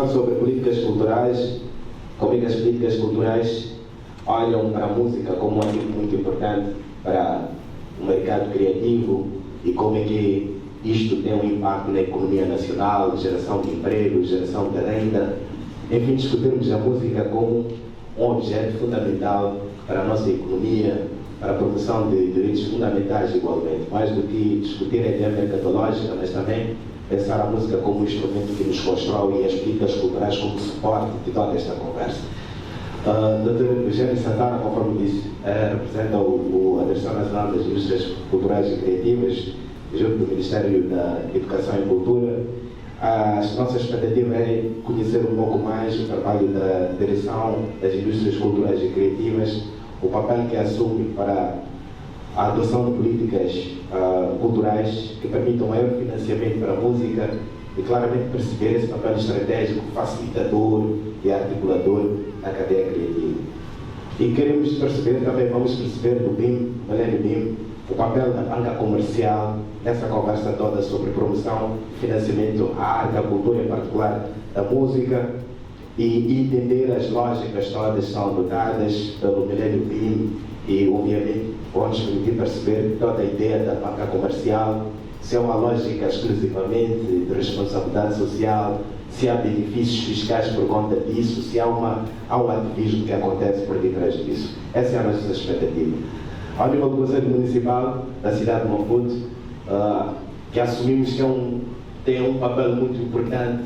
falar sobre políticas culturais, como é que as políticas culturais olham para a música como um ativo muito importante para o mercado criativo e como é que isto tem um impacto na economia nacional, geração de emprego, geração de renda. Enfim, discutirmos a música como um objeto fundamental para a nossa economia, para a promoção de direitos fundamentais igualmente, mais do que discutir a ideia mercadológica, mas também pensar a música como um instrumento que nos constrói e as políticas culturais como suporte de toda esta conversa. Dr. Eugênio Santana, conforme disse, representa a Direção Nacional das Indústrias Culturais e Criativas, junto do Ministério da Educação e Cultura. A nossa expectativa é conhecer um pouco mais o trabalho da Direção das Indústrias Culturais e Criativas, o papel que assume para a adoção de políticas culturais que permitam maior financiamento para a música e claramente perceber esse papel estratégico, facilitador e articulador da cadeia criativa. E queremos perceber também, vamos perceber do BIM, Milênio BIM, o papel da banca comercial nessa conversa toda sobre promoção, financiamento à arte, à cultura, em particular da música, e entender as lógicas todas que são adotadas pelo Milênio BIM e, obviamente, vamos permitir perceber toda a ideia da banca comercial, se é uma lógica exclusivamente de responsabilidade social, se há benefícios fiscais por conta disso, se há um ativismo que acontece por detrás disso. Essa é a nossa expectativa. Ao nível do Conselho Municipal da cidade de Maputo, que assumimos que tem um papel muito importante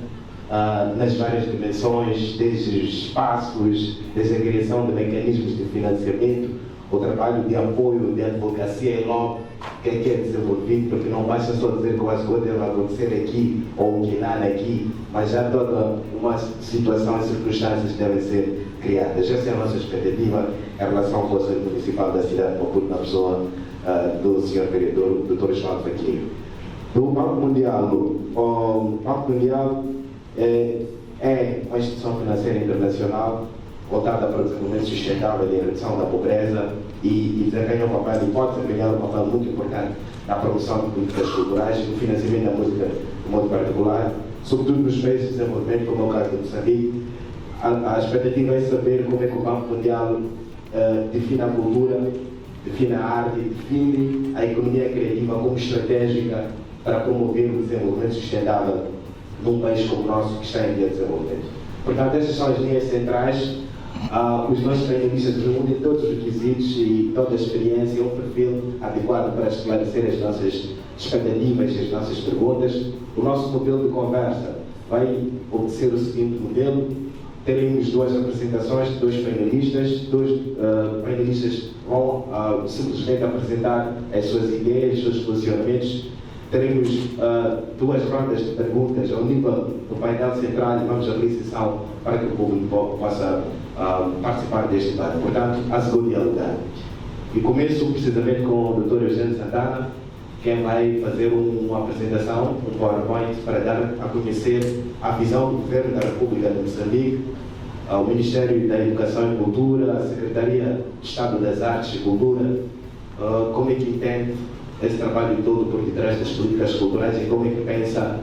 nas várias dimensões, desde os espaços, desde a criação de mecanismos de financiamento, o trabalho de apoio, de advocacia e lobby que é desenvolvido, porque não basta só dizer que as coisas devem acontecer aqui ou que nada aqui, mas já toda uma situação e circunstâncias devem ser criadas. Essa é a nossa expectativa em relação ao Conselho Municipal da cidade de Maputo, na pessoa do Sr. Vereador, Dr. João Faquinho. Do Banco Mundial, o Banco Mundial é uma instituição financeira internacional voltada para o desenvolvimento sustentável e a redução da pobreza e desempenha um papel, e pode desempenhar um papel muito importante na promoção de políticas culturais e no financiamento da música de modo particular, sobretudo nos países de desenvolvimento, como é o caso de Moçambique. A expectativa é saber como é que o Banco Mundial define a cultura, define a arte, define a economia criativa como estratégica para promover o desenvolvimento sustentável num país como o nosso que está em via de desenvolvimento. Portanto, essas são as linhas centrais. Os nossos painelistas reúnem todos os requisitos e toda a experiência e um perfil adequado para esclarecer as nossas expectativas e as nossas perguntas. O nosso modelo de conversa vai obedecer o seguinte modelo: teremos duas apresentações de dois painelistas. Dois painelistas vão simplesmente apresentar as suas ideias, os seus posicionamentos. Teremos duas rondas de perguntas ao nível do painel central e vamos abrir sessão para que o público possa participar deste debate. Portanto, asseguro dialogar. E começo precisamente com o Dr. Eugênio Santana, quem vai fazer uma apresentação, um PowerPoint, para dar a conhecer a visão do Governo da República de Moçambique, ao Ministério da Educação e Cultura, à Secretaria de Estado das Artes e Cultura, como é que entende esse trabalho todo por detrás das políticas culturais e como é que pensa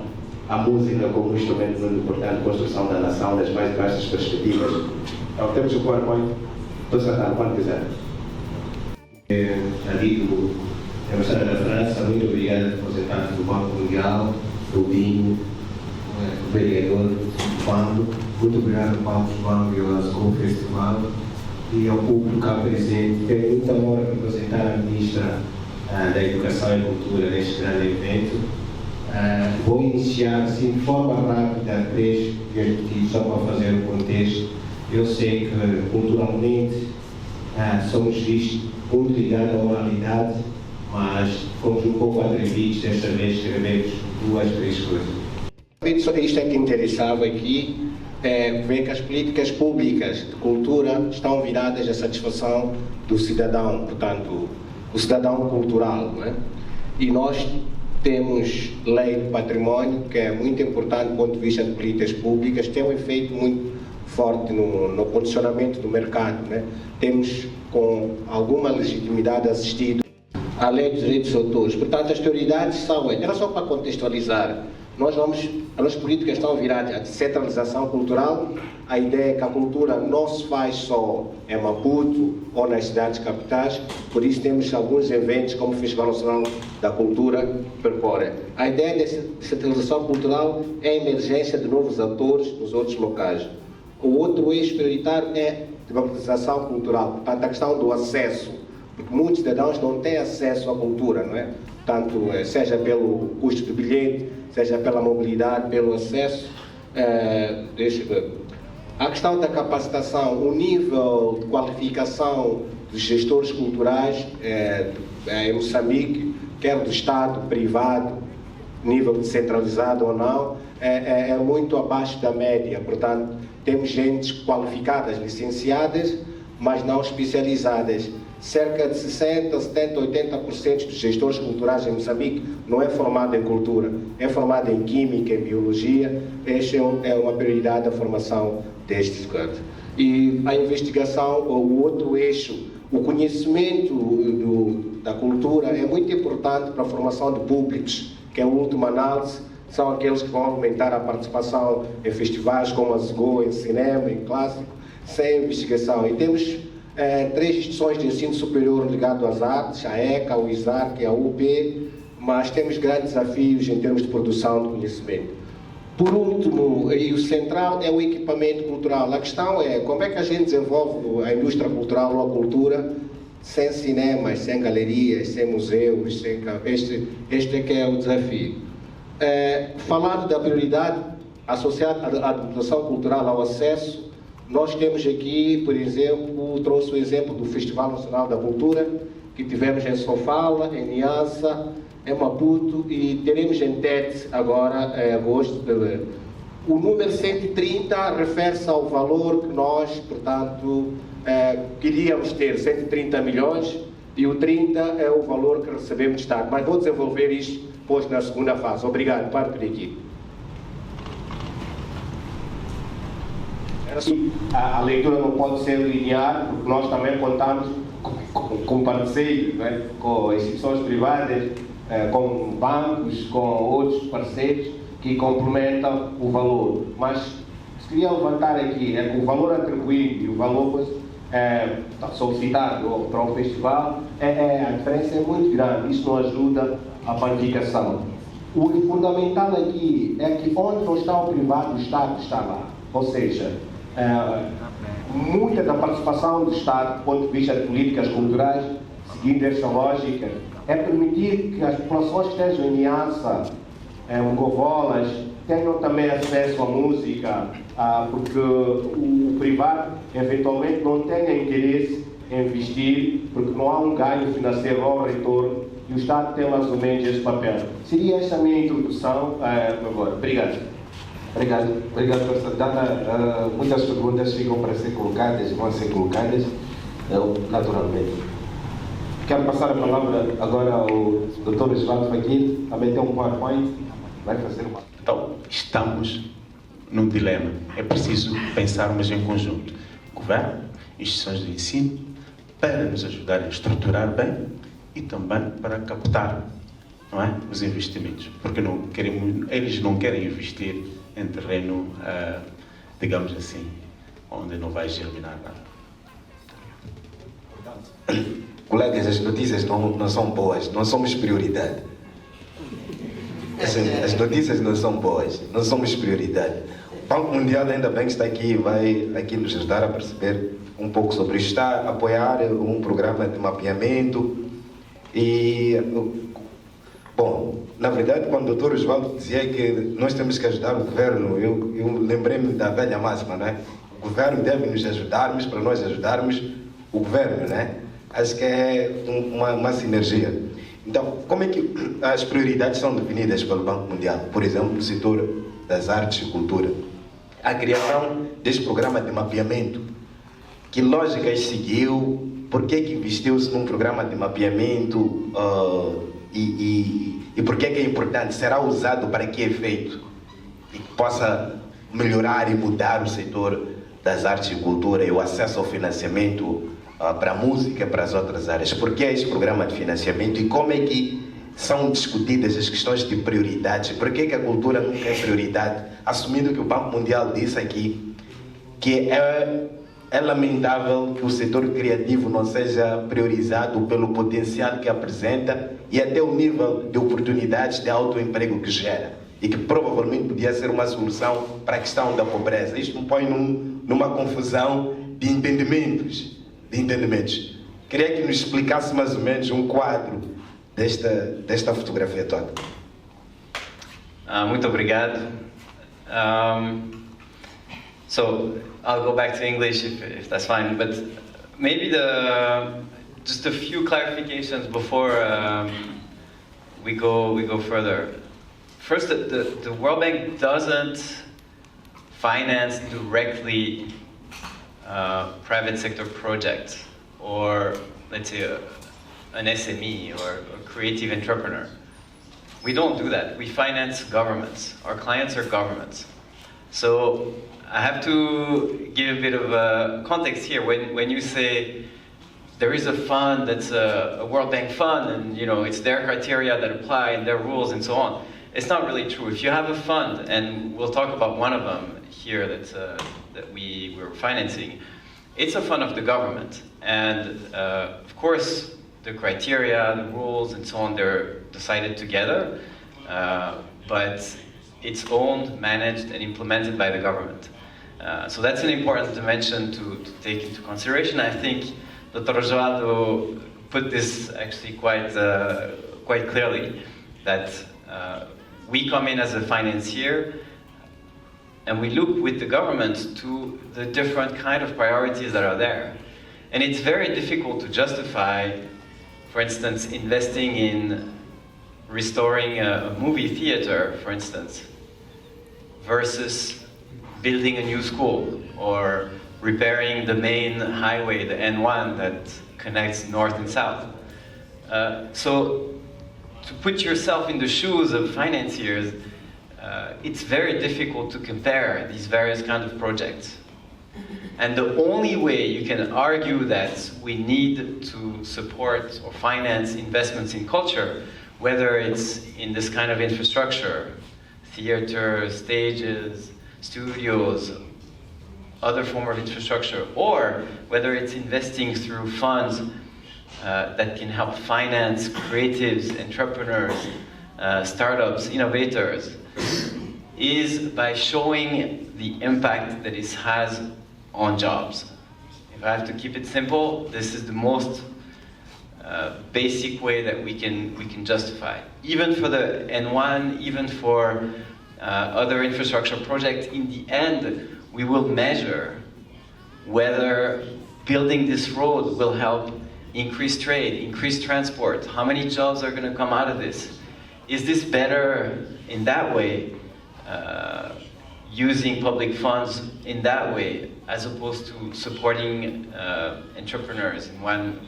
a música como um instrumento muito importante de construção da nação nas mais vastas perspectivas. Então, temos o PowerPoint. Estou sentado, quando quiser. Amigo embaixador da França, muito obrigado aos representantes do Banco Mundial, do BIM, o vereador do Banco, muito obrigado ao Paulo João e ao School Festival e ao público cá presente. Tenho muita honra de representar a Ministra da Educação e Cultura neste grande evento. Vou iniciar assim, de forma rápida, três diapositivas só para fazer o contexto. Eu sei que culturalmente somos vistos muito ligados à oralidade, mas fomos um pouco atrevidos, desta vez escrevemos duas, três coisas. Só isto é que interessava aqui, ver que as políticas públicas de cultura estão viradas à satisfação do cidadão, portanto, o cidadão cultural, não é? E nós temos lei do património, que é muito importante do ponto de vista de políticas públicas, tem um efeito muito forte no posicionamento do mercado, né? Temos com alguma legitimidade assistido à lei dos direitos de autores. Portanto, as prioridades são, era só para contextualizar, as políticas estão viradas à descentralização cultural. A ideia é que a cultura não se faz só em Maputo ou nas cidades capitais, por isso temos alguns eventos como o Festival Nacional da Cultura percorre. A ideia dessa descentralização cultural é a emergência de novos atores nos outros locais. O outro eixo prioritário é a democratização cultural, portanto, a questão do acesso, porque muitos cidadãos não têm acesso à cultura, não é? Tanto seja pelo custo do bilhete, seja pela mobilidade, pelo acesso. A questão da capacitação, o nível de qualificação dos gestores culturais em Moçambique, quer do Estado, privado, nível descentralizado ou não, é muito abaixo da média. Portanto, temos gentes qualificadas, licenciadas, mas não especializadas. Cerca de 60%, 70%, 80% dos gestores culturais em Moçambique não é formado em cultura, é formado em química, em biologia. Esta é uma prioridade da formação destes cantos. E a investigação, o outro eixo, o conhecimento da cultura é muito importante para a formação de públicos, que é a última análise, são aqueles que vão aumentar a participação em festivais como a ZGO, em cinema, em clássico, sem investigação. E temos 3 instituições de ensino superior ligadas às artes, a ECA, o ISARC e a UP, mas temos grandes desafios em termos de produção de conhecimento. Por último, e o central é o equipamento cultural. A questão é como é que a gente desenvolve a indústria cultural ou a cultura sem cinemas, sem galerias, sem museus, sem... Este é que é o desafio. Falando da prioridade associada à educação cultural, ao acesso, nós temos aqui, por exemplo, trouxe o exemplo do Festival Nacional da Cultura, que tivemos em Sofala, em Niassa, em Maputo, e teremos em Tete agora, em agosto. O número 130 refere-se ao valor que nós, portanto, queríamos ter, 130 milhões, e o 30 é o valor que recebemos de Estado. Mas vou desenvolver isto depois na segunda fase. Obrigado, paro por aqui. A leitura não pode ser linear, porque nós também contamos com parceiros, né? Com instituições privadas, com bancos, com outros parceiros que complementam o valor. Mas se queria levantar aqui é que o valor atribuído e o valor solicitado para o festival, a diferença é muito grande. Isso não ajuda a planificação. O fundamental aqui é que onde não está o privado, o Estado está lá. Ou seja, muita da participação do Estado, do ponto de vista de políticas culturais, seguindo esta lógica, é permitir que as populações que estejam em Niassa, em Govolas, tenham também acesso à música, porque o privado eventualmente não tenha interesse em investir, porque não há um ganho financeiro ao retorno, e o Estado tem mais ou menos esse papel. Seria esta a minha introdução agora. Obrigado. Obrigado, professor. Dada, muitas perguntas ficam para ser colocadas, vão ser colocadas naturalmente. Quero passar a palavra agora ao Dr. Osvaldo Faquim, também tem um PowerPoint, vai fazer uma... Então, estamos num dilema. É preciso pensarmos em conjunto. Governo, instituições de ensino, para nos ajudar a estruturar bem e também para captar, não é, os investimentos. Porque eles não querem investir em terreno, digamos assim, onde não vai germinar nada. Colegas, as notícias não são boas, não somos prioridade. As notícias não são boas, não somos prioridade. O Banco Mundial, ainda bem que está aqui, vai aqui nos ajudar a perceber um pouco sobre isso. Está a apoiar um programa de mapeamento e... Bom, na verdade, quando o Dr. Osvaldo dizia que nós temos que ajudar o governo, eu lembrei-me da velha máxima, né? O governo deve nos ajudarmos para nós ajudarmos o governo, né? Acho que é uma sinergia. Então, como é que as prioridades são definidas pelo Banco Mundial? Por exemplo, no setor das artes e cultura. A criação deste programa de mapeamento. Que lógicas seguiu? Por que investiu-se num programa de mapeamento? E por que é importante? Será usado para que efeito? E que possa melhorar e mudar o setor das artes e cultura e o acesso ao financiamento para a música e para as outras áreas. Por que este programa de financiamento e como é que são discutidas as questões de prioridades. Por que a cultura nunca é prioridade? Assumindo que o Banco Mundial disse aqui que é lamentável que o setor criativo não seja priorizado pelo potencial que apresenta e até o nível de oportunidades de autoemprego que gera, e que provavelmente podia ser uma solução para a questão da pobreza. Isto me põe numa confusão de entendimentos. Queria que nos explicasse mais ou menos um quadro desta fotografia toda. Muito obrigado. So I'll go back to English if that's fine, but maybe just a few clarifications before we go further. First, the World Bank doesn't finance directly private sector projects, or let's say an SME or a creative entrepreneur. We don't do that. We finance governments. Our clients are governments. So I have to give a bit of context here. When you say there is a fund that's a World Bank fund, and it's their criteria that apply and their rules and so on, it's not really true. If you have a fund, and we'll talk about one of them here that we're financing, it's a fund of the government, and of course the criteria, the rules, and so on, they're decided together, but it's owned, managed, and implemented by the government. So that's an important dimension to take into consideration. I think Dr. Joado put this actually quite clearly, that we come in as a financier, and we look with the government to the different kind of priorities that are there. And it's very difficult to justify, for instance, investing in restoring a movie theater, for instance, versus building a new school or repairing the main highway, the N1 that connects north and south. So to put yourself in the shoes of financiers, it's very difficult to compare these various kinds of projects. And the only way you can argue that we need to support or finance investments in culture, whether it's in this kind of infrastructure, theater, stages, studios, other form of infrastructure, or whether it's investing through funds that can help finance creatives, entrepreneurs, startups, innovators, is by showing the impact that it has on jobs. If I have to keep it simple, this is the most basic way that we can justify. Even for the N1, even for other infrastructure projects, in the end, we will measure whether building this road will help increase trade, increase transport, how many jobs are going to come out of this. Is this better in that way, using public funds in that way, as opposed to supporting entrepreneurs in one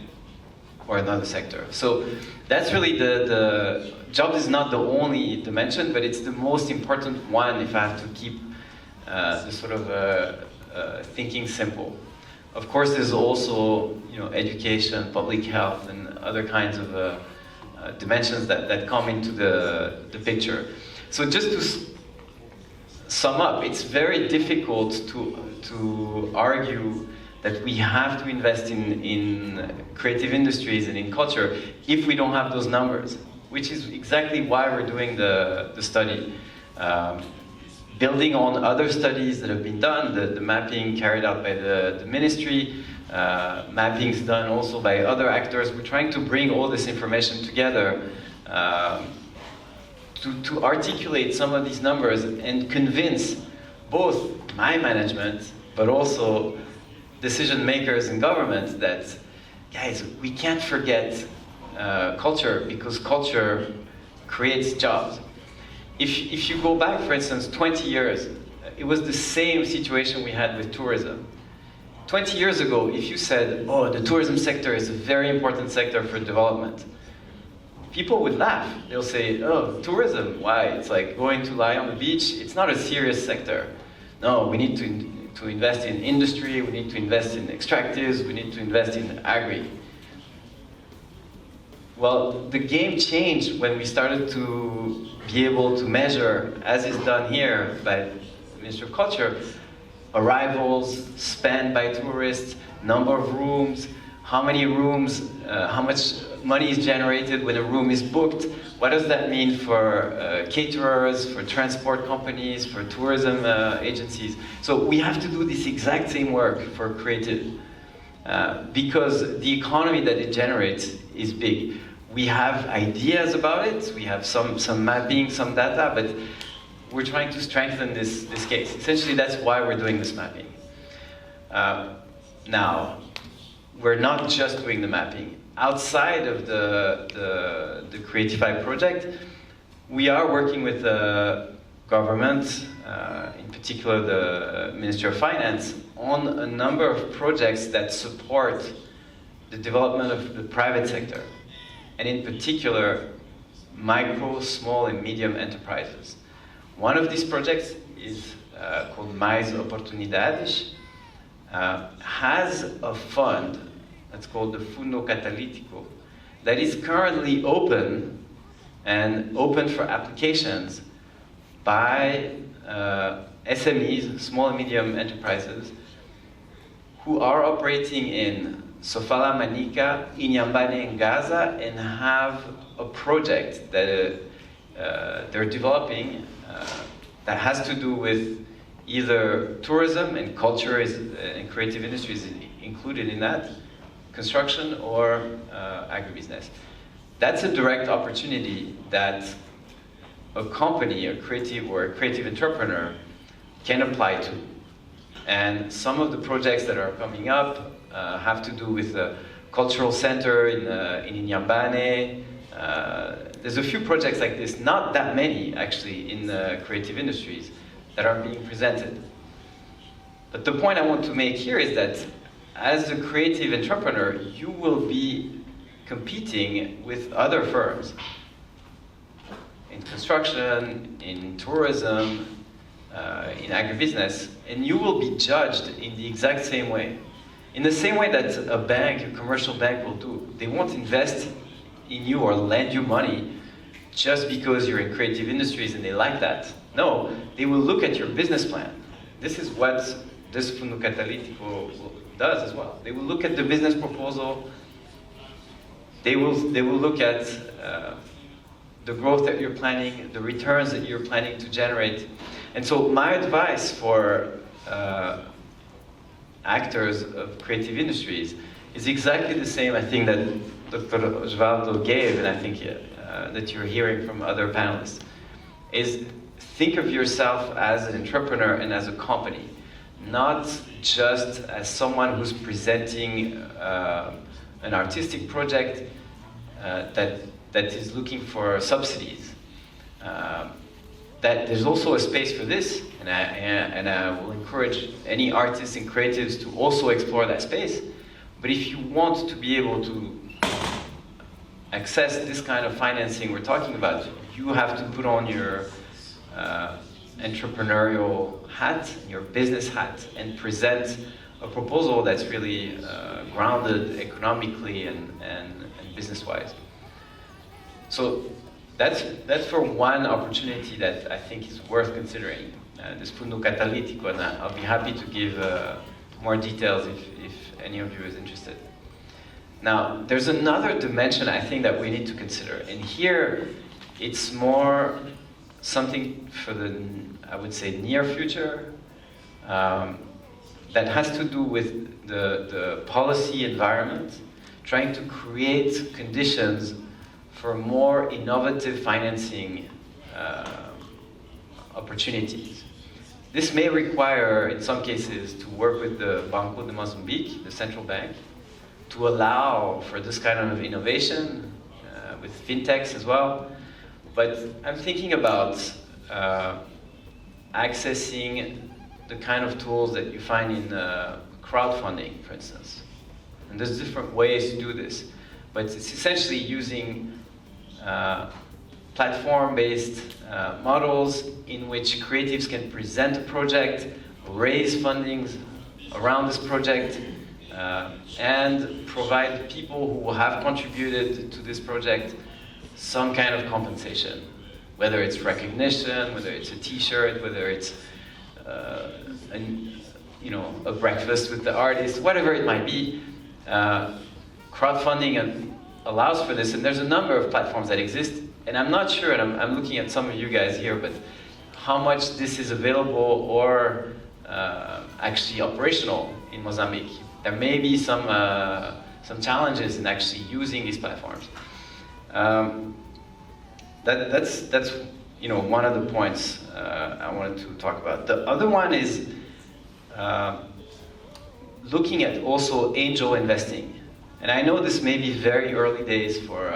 or another sector? So that's really the job is not the only dimension, but it's the most important one if I have to keep the sort of thinking simple. Of course, there's also education, public health, and other kinds of dimensions that come into the picture. So just to sum up, it's very difficult to argue that we have to invest in creative industries and in culture if we don't have those numbers, which is exactly why we're doing the study. Building on other studies that have been done, the mapping carried out by the ministry, mappings done also by other actors. We're trying to bring all this information together to articulate some of these numbers and convince both my management, but also decision makers in government that, guys, we can't forget culture, because culture creates jobs. If you go back, for instance, 20 years, it was the same situation we had with tourism. 20 years ago, if you said, oh, the tourism sector is a very important sector for development, people would laugh. They'll say, oh, tourism, why? It's like going to lie on the beach. It's not a serious sector. No, we need to invest in industry, we need to invest in extractives, we need to invest in agri. Well, the game changed when we started to be able to measure, as is done here by the Ministry of Culture, arrivals, spend by tourists, number of rooms, how many rooms, how much money is generated when a room is booked. What does that mean for caterers, for transport companies, for tourism agencies? So we have to do this exact same work for creative because the economy that it generates is big. We have ideas about it, we have some mapping, some data, but we're trying to strengthen this case. Essentially, that's why we're doing this mapping. Now, we're not just doing the mapping. Outside of the Creatify project, we are working with the government, in particular the Ministry of Finance, on a number of projects that support the development of the private sector, and in particular, micro, small, and medium enterprises. One of these projects is called Mais Oportunidades, has a fund that's called the Fundo Catalítico that is currently open and open for applications by SMEs, small and medium enterprises, who are operating in Sofala, Manica, Inhambane, and Gaza, and have a project that they're developing that has to do with either tourism and culture and creative industries included in that, construction or agribusiness. That's a direct opportunity that a company, a creative entrepreneur can apply to. And some of the projects that are coming up have to do with the cultural center in Inhambane. There's a few projects like this, not that many actually in the creative industries that are being presented. But the point I want to make here is that as a creative entrepreneur, you will be competing with other firms in construction, in tourism, in agribusiness, and you will be judged in the exact same way. In the same way that a bank, a commercial bank will do. They won't invest in you or lend you money just because you're in creative industries and they like that. No, they will look at your business plan. This is what this Fundo Catalítico does as well. They will look at the business proposal. They will look at the growth that you're planning, the returns that you're planning to generate. And so my advice for actors of creative industries is exactly the same, I think, that Dr. Osvaldo gave, and I think that you're hearing from other panelists, is think of yourself as an entrepreneur and as a company, not just as someone who's presenting an artistic project that is looking for subsidies. That there's also a space for this, and I will encourage any artists and creatives to also explore that space. But if you want to be able to access this kind of financing we're talking about, you have to put on your entrepreneurial hat, your business hat, and present a proposal that's really grounded economically and business-wise. So that's for one opportunity that I think is worth considering, this Fundo Catalítico, and I'll be happy to give more details if any of you is interested. Now, there's another dimension I think that we need to consider, and here it's more something for the, I would say, near future, that has to do with the policy environment, trying to create conditions for more innovative financing opportunities. This may require, in some cases, to work with the Banco de Mozambique, the central bank, to allow for this kind of innovation, with fintechs as well. But I'm thinking about accessing the kind of tools that you find in crowdfunding, for instance. And there's different ways to do this. But it's essentially using platform-based models in which creatives can present a project, raise fundings around this project, and provide people who have contributed to this project some kind of compensation, whether it's recognition, whether it's a T-shirt, whether it's a breakfast with the artist, whatever it might be. Crowdfunding allows for this, and there's a number of platforms that exist, and I'm not sure, and I'm looking at some of you guys here, but how much this is available or actually operational in Mozambique. There may be some challenges in actually using these platforms. That's one of the points I wanted to talk about. The other one is looking at also angel investing. And I know this may be very early days for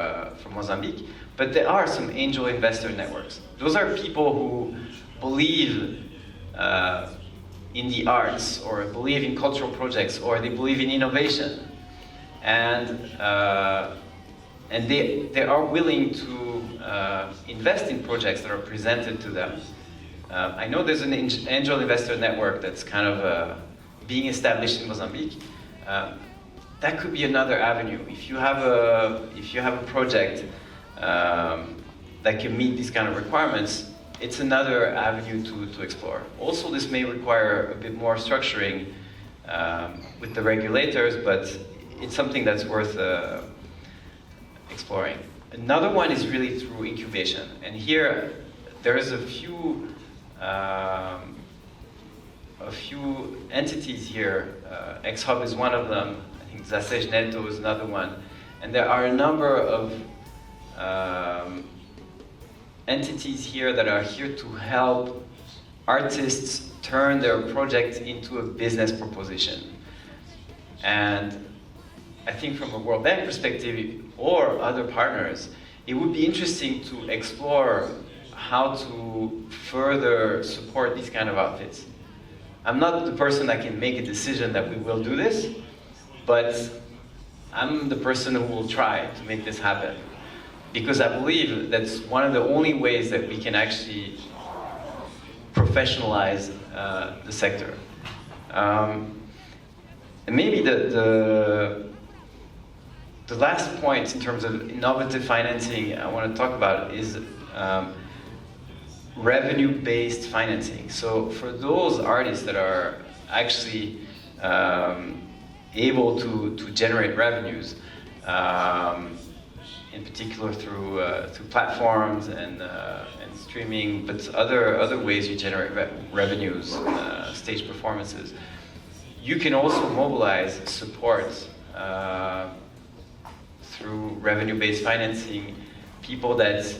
Mozambique, but there are some angel investor networks. Those are people who believe in the arts, or believe in cultural projects, or they believe in innovation, and they are willing to invest in projects that are presented to them. I know there's an angel investor network that's kind of being established in Mozambique. That could be another avenue. If you have a project that can meet these kind of requirements, it's another avenue to explore. Also, this may require a bit more structuring with the regulators, but it's something that's worth exploring. Another one is really through incubation, and here there is a few entities here. X-Hub is one of them. I think Zasej Neto is another one, and there are a number of entities here that are here to help artists turn their project into a business proposition. And I think from a World Bank perspective or other partners, it would be interesting to explore how to further support these kind of outfits. I'm not the person that can make a decision that we will do this, but I'm the person who will try to make this happen. Because I believe that's one of the only ways that we can actually professionalize the sector. And maybe the last point in terms of innovative financing I want to talk about is revenue-based financing. So for those artists that are actually able to generate revenues, in particular through platforms and streaming, but other ways you generate revenues, stage performances. You can also mobilize support through revenue-based financing, people that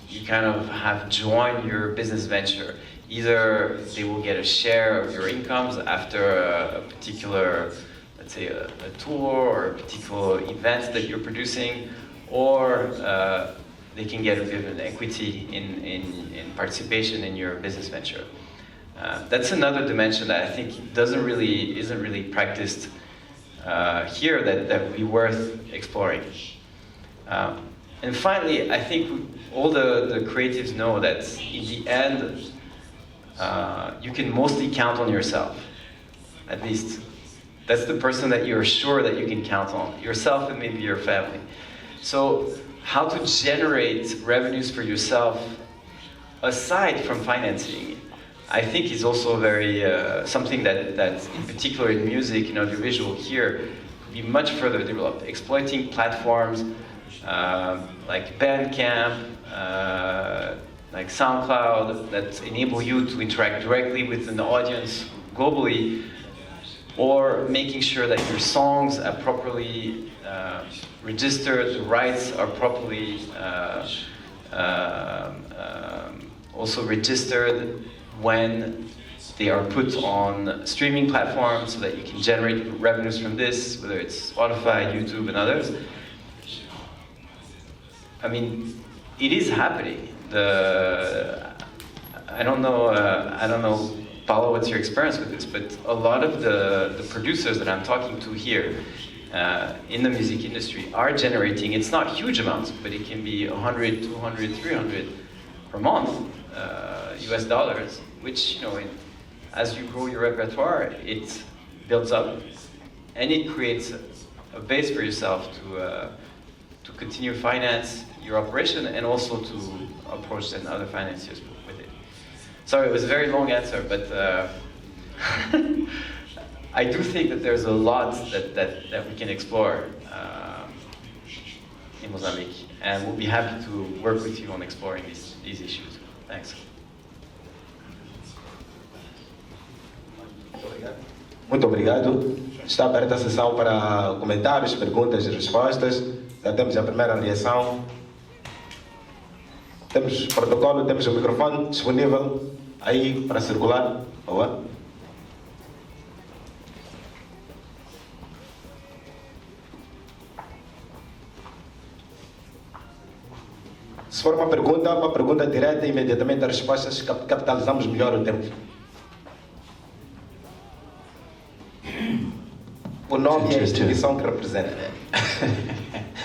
you kind of have joined your business venture. Either they will get a share of your incomes after a particular, let's say a tour or a particular event that you're producing, or they can get a bit of an equity in participation in your business venture. That's another dimension that I think isn't really practiced here that would be worth exploring. And finally, I think all the creatives know that in the end, you can mostly count on yourself. At least, that's the person that you're sure that you can count on. Yourself and maybe your family. So, how to generate revenues for yourself aside from financing, I think is also very something that in particular in music and audiovisual here could be much further developed. Exploiting platforms like Bandcamp, like SoundCloud, that enable you to interact directly with an audience globally, or making sure that your songs are properly registered, the rights are properly also registered when they are put on streaming platforms, so that you can generate revenues from this, whether it's Spotify, YouTube, and others. I mean, it is happening. I don't know, Paulo, what's your experience with this? But a lot of the producers that I'm talking to here in the music industry are generating. It's not huge amounts, but it can be 100, 200, 300 per month, US dollars. Which, as you grow your repertoire, it builds up. and it creates a base for yourself to continue finance your operation and also to approach then other financiers with it. Sorry, it was a very long answer, but I do think that there's a lot that we can explore in Mozambique, and we'll be happy to work with you on exploring these issues. Thanks. Muito obrigado. Está aberta a sessão para comentários, perguntas e respostas. Já temos a primeira reação. Temos protocolo, temos o microfone disponível aí para circular. Boa. Se for uma pergunta direta, imediatamente as respostas capitalizamos melhor o tempo. O nome e a instituição que representa.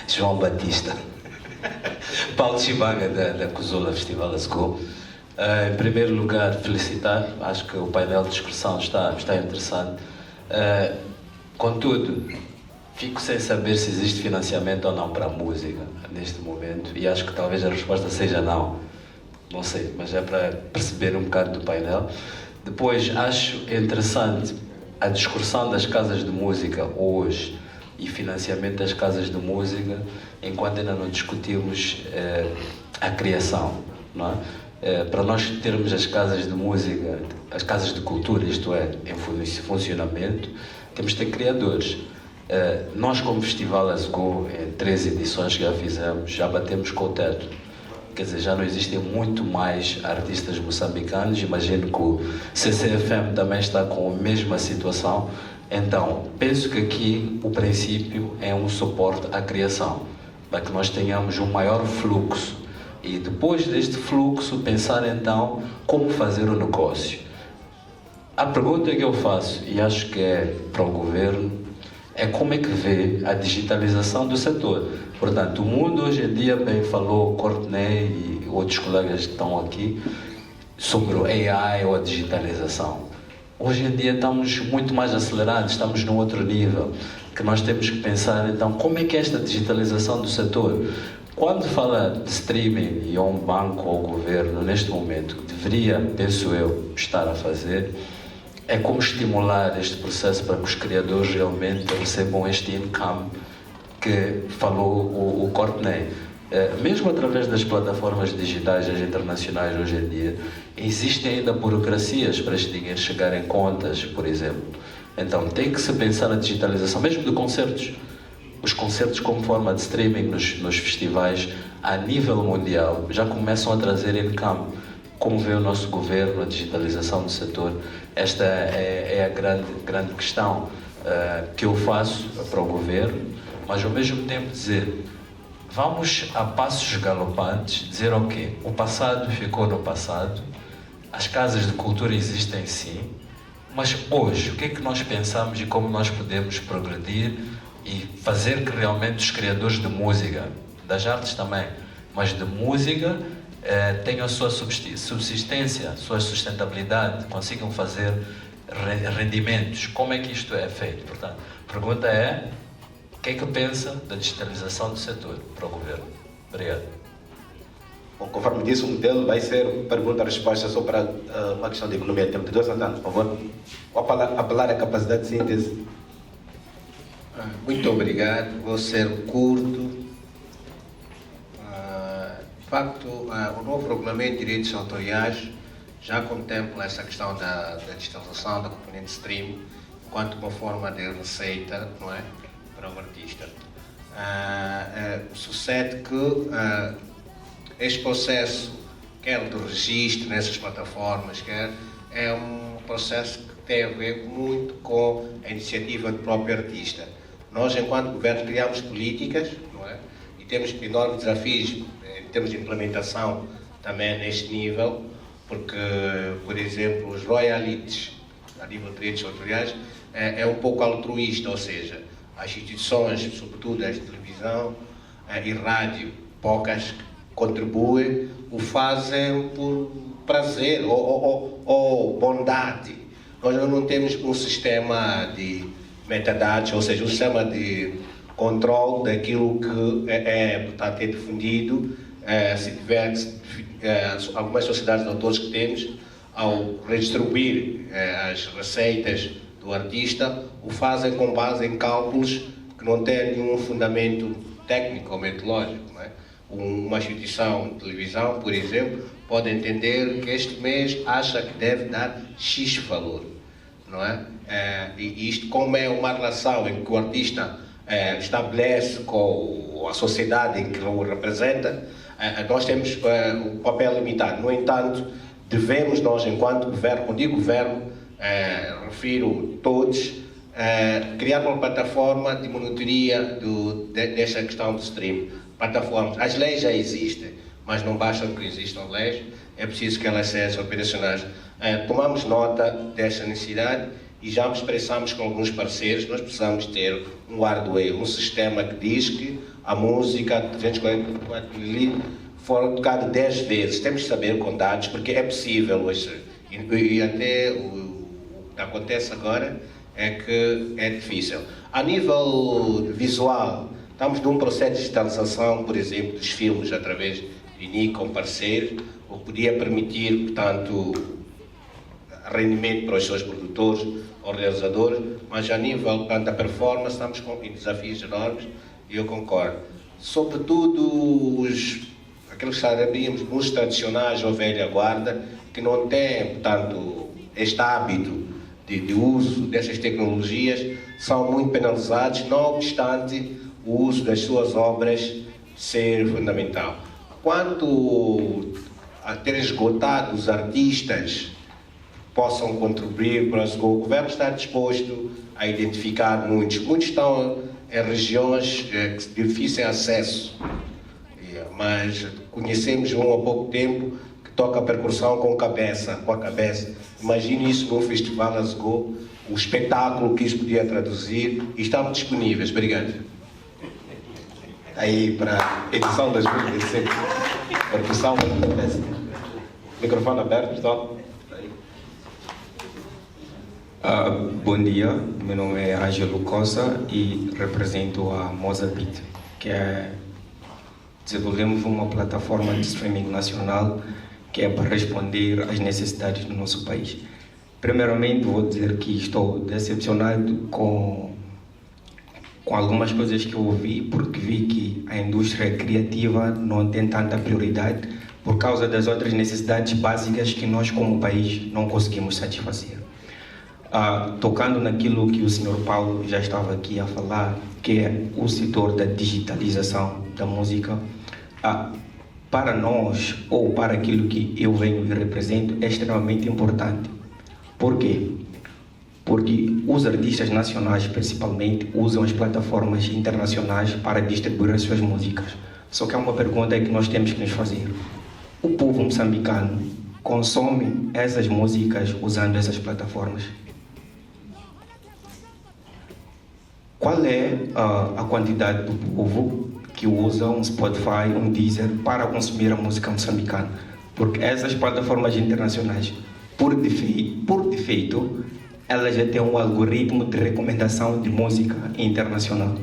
João Batista. Paulo Chibanga, da Cozula Festival Asco. Em primeiro lugar, felicitar. Acho que o painel de discussão está interessante. Contudo, fico sem saber se existe financiamento ou não para a música neste momento. E acho que talvez a resposta seja não. Não sei, mas é para perceber um bocado do painel. Depois, acho interessante a discussão das casas de música hoje e financiamento das casas de música, enquanto ainda não discutimos a criação, não é? Para nós termos as casas de música, as casas de cultura, isto é, em funcionamento, temos de ter criadores. Nós, como Festival Asgo, em 3 edições que já fizemos, já batemos com o teto. Quer dizer, já não existem muito mais artistas moçambicanos. Imagino que o CCFM também está com a mesma situação. Então, penso que aqui o princípio é um suporte à criação, para que nós tenhamos um maior fluxo. E depois deste fluxo, pensar então como fazer o negócio. A pergunta que eu faço, e acho que é para o governo, é como é que vê a digitalização do setor. Portanto, o mundo hoje em dia, bem falou Courtney e outros colegas que estão aqui, sobre o AI ou a digitalização. Hoje em dia estamos muito mais acelerados, estamos num outro nível, que nós temos que pensar, então, como é que é esta digitalização do setor? Quando fala de streaming e um banco ou governo, neste momento, que deveria, penso eu, estar a fazer, é como estimular este processo para que os criadores realmente recebam este income que falou o Courtney. Mesmo através das plataformas digitais internacionais hoje em dia, existem ainda burocracias para este dinheiro chegar em contas, por exemplo. Então tem que se pensar a digitalização, mesmo de concertos. Os concertos como forma de streaming nos festivais, a nível mundial, já começam a trazer income. Como vê o nosso governo, a digitalização do setor? Esta é a grande questão que eu faço para o governo, mas ao mesmo tempo dizer, vamos a passos galopantes, dizer ok, o passado ficou no passado, as casas de cultura existem sim, mas hoje, o que é que nós pensamos e como nós podemos progredir e fazer que realmente os criadores de música, das artes também, mas de música, tenham a sua subsistência, a sua sustentabilidade, consigam fazer rendimentos. Como é que isto é feito? Portanto, a pergunta é, o que é que pensa da digitalização do setor para o governo? Obrigado. Bom, conforme disse, o modelo vai ser pergunta-resposta só para uma questão de economia. Tempo de 2 Santana, por favor. Vou apelar à capacidade de síntese. Muito obrigado, vou ser curto. De facto, o novo regulamento de direitos autoriais já contempla essa questão da digitalização da componente stream enquanto uma forma de receita, não é, para o artista. Sucede que este processo, quer do registro nessas plataformas, quer é um processo que tem a ver muito com a iniciativa do próprio artista. Nós, enquanto governo, criamos políticas, não é? E temos enormes desafios em termos de implementação também neste nível, porque, por exemplo, os royalties, a nível de direitos autoriais, é um pouco altruísta, ou seja, as instituições, sobretudo as de televisão e rádio, poucas contribuem, o fazem por prazer ou bondade. Nós não temos um sistema de metadados, ou seja, um sistema de controle daquilo que portanto, é difundido. Se tiver algumas sociedades de autores que temos, ao redistribuir as receitas do artista, o fazem com base em cálculos que não têm nenhum fundamento técnico ou metodológico. Não é? Uma instituição de televisão, por exemplo, pode entender que este mês acha que deve dar X valor. Não é? E isto, como é uma relação em que o artista estabelece com a sociedade em que o representa, nós temos um papel limitado. No entanto, devemos nós, enquanto governo, quando digo governo, refiro todos, criar uma plataforma de monitoria desta questão do stream. Plataformas. As leis já existem, mas não basta que existam leis, é preciso que elas sejam operacionais. Tomamos nota desta necessidade e já expressamos com alguns parceiros. Nós precisamos ter um hardware, um sistema que diz que a música 344 ml foram tocada 10 vezes. Temos que saber com dados, porque é possível hoje. E até o que acontece agora é que é difícil. A nível visual, estamos num processo de digitalização, por exemplo, dos filmes através de Nikon parceiro, o que podia permitir, portanto, rendimento para os seus produtores ou realizadores, mas a nível, portanto, da performance, estamos com desafios enormes e eu concordo. Sobretudo aqueles que sabíamos, músicos tradicionais ou velha guarda, que não têm, portanto, este hábito de uso dessas tecnologias, são muito penalizados, não obstante o uso das suas obras ser fundamental. Quanto a ter esgotado os artistas possam contribuir para o governo está disposto a identificar muitos. Muitos estão em regiões de difícil acesso, mas conhecemos um há pouco tempo que toca a percussão com a cabeça. Imagine isso num festival a Zgo, o espetáculo que isso podia traduzir, e estamos disponíveis. Obrigado. Aí para a edição 2025, percussão com a cabeça. Microfone aberto, pessoal. Bom dia, meu nome é Ângelo Costa e represento a Mozabit, que desenvolvemos uma plataforma de streaming nacional que é para responder às necessidades do nosso país. Primeiramente, vou dizer que estou decepcionado com algumas coisas que eu ouvi, porque vi que a indústria criativa não tem tanta prioridade por causa das outras necessidades básicas que nós, como país, não conseguimos satisfazer. Tocando naquilo que o Sr. Paulo já estava aqui a falar, que é o setor da digitalização da música, para nós, ou para aquilo que eu venho e represento, é extremamente importante. Por quê? Porque os artistas nacionais, principalmente, usam as plataformas internacionais para distribuir as suas músicas. Só que há uma pergunta que nós temos que nos fazer. O povo moçambicano consome essas músicas usando essas plataformas? Qual é a quantidade do povo que usa um Spotify, um Deezer para consumir a música moçambicana? Porque essas plataformas internacionais, por defeito, elas já têm um algoritmo de recomendação de música internacional.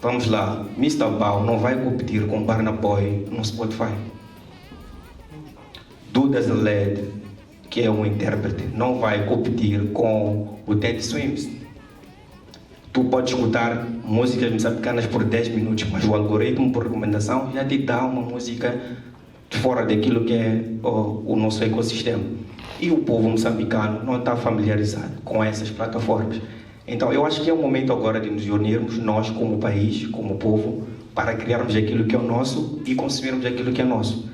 Vamos lá, Mr. Bao não vai competir com Burna Boy no Spotify. Duda Zeled, que é um intérprete, não vai competir com o Ted Swims. Tu pode escutar músicas moçambicanas por 10 minutos, mas o algoritmo por recomendação já te dá uma música fora daquilo que é o nosso ecossistema. E o povo moçambicano não está familiarizado com essas plataformas. Então eu acho que é o momento agora de nos unirmos, nós como país, como povo, para criarmos aquilo que é o nosso e consumirmos aquilo que é nosso.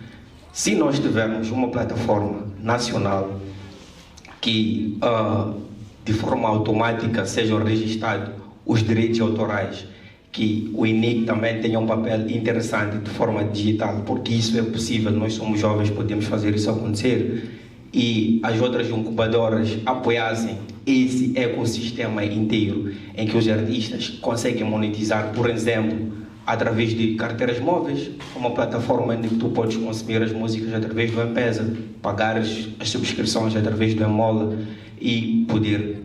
Se nós tivermos uma plataforma nacional que de forma automática sejam registrados os direitos autorais, que o INIC também tenha um papel interessante de forma digital, porque isso é possível, nós somos jovens, podemos fazer isso acontecer, e as outras incubadoras apoiassem esse ecossistema inteiro, em que os artistas conseguem monetizar, por exemplo, através de carteiras móveis, uma plataforma onde tu podes consumir as músicas através do M-Pesa, pagar as subscrições através do Emola e poder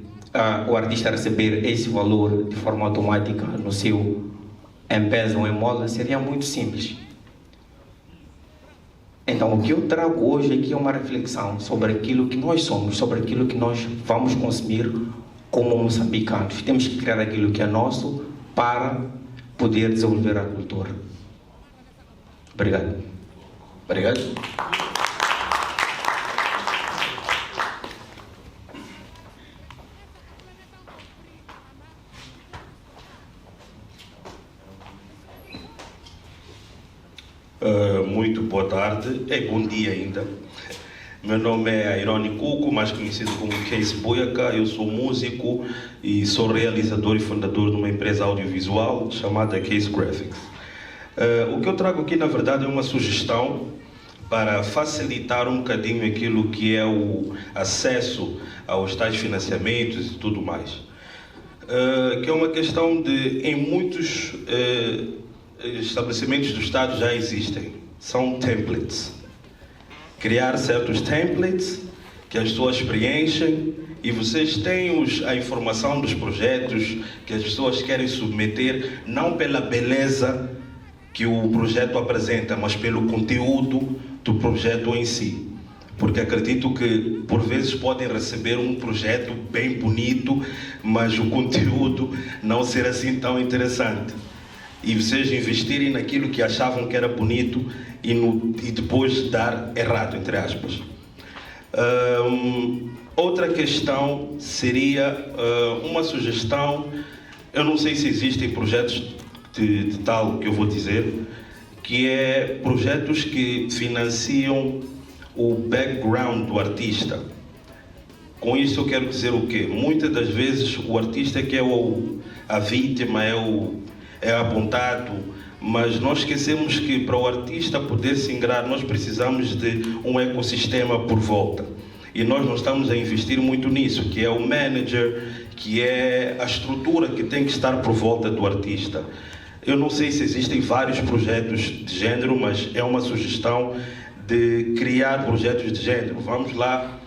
o artista receber esse valor de forma automática no seu M-Pesa ou em mola, seria muito simples. Então, o que eu trago hoje aqui é uma reflexão sobre aquilo que nós somos, sobre aquilo que nós vamos consumir como moçambicanos. Temos que criar aquilo que é nosso para poder desenvolver a cultura. Obrigado. Obrigado. Muito boa tarde, bom dia ainda. Meu nome é Aironi Cuco, mais conhecido como Case Boyaka. Eu sou músico e sou realizador e fundador de uma empresa audiovisual chamada Case Graphics. O que eu trago aqui, na verdade, é uma sugestão para facilitar um bocadinho aquilo que é o acesso aos tais financiamentos e tudo mais. Que é uma questão de, em muitos estabelecimentos do Estado já existem, são templates. Criar certos templates que as pessoas preenchem e vocês têm a informação dos projetos que as pessoas querem submeter, não pela beleza que o projeto apresenta, mas pelo conteúdo do projeto em si. Porque acredito que, por vezes, podem receber um projeto bem bonito, mas o conteúdo não ser assim tão interessante. E vocês investirem naquilo que achavam que era bonito e depois dar errado, entre aspas. Outra questão seria uma sugestão. Eu não sei se existem projetos de tal que eu vou dizer, que é projetos que financiam o background do artista. Com isso eu quero dizer o quê? Muitas das vezes o artista que é a vítima, é apontado, mas nós esquecemos que para o artista poder se ingrar, nós precisamos de um ecossistema por volta. E nós não estamos a investir muito nisso, que é o manager, que é a estrutura que tem que estar por volta do artista. Eu não sei se existem vários projetos de género, mas é uma sugestão de criar projetos de género. Vamos lá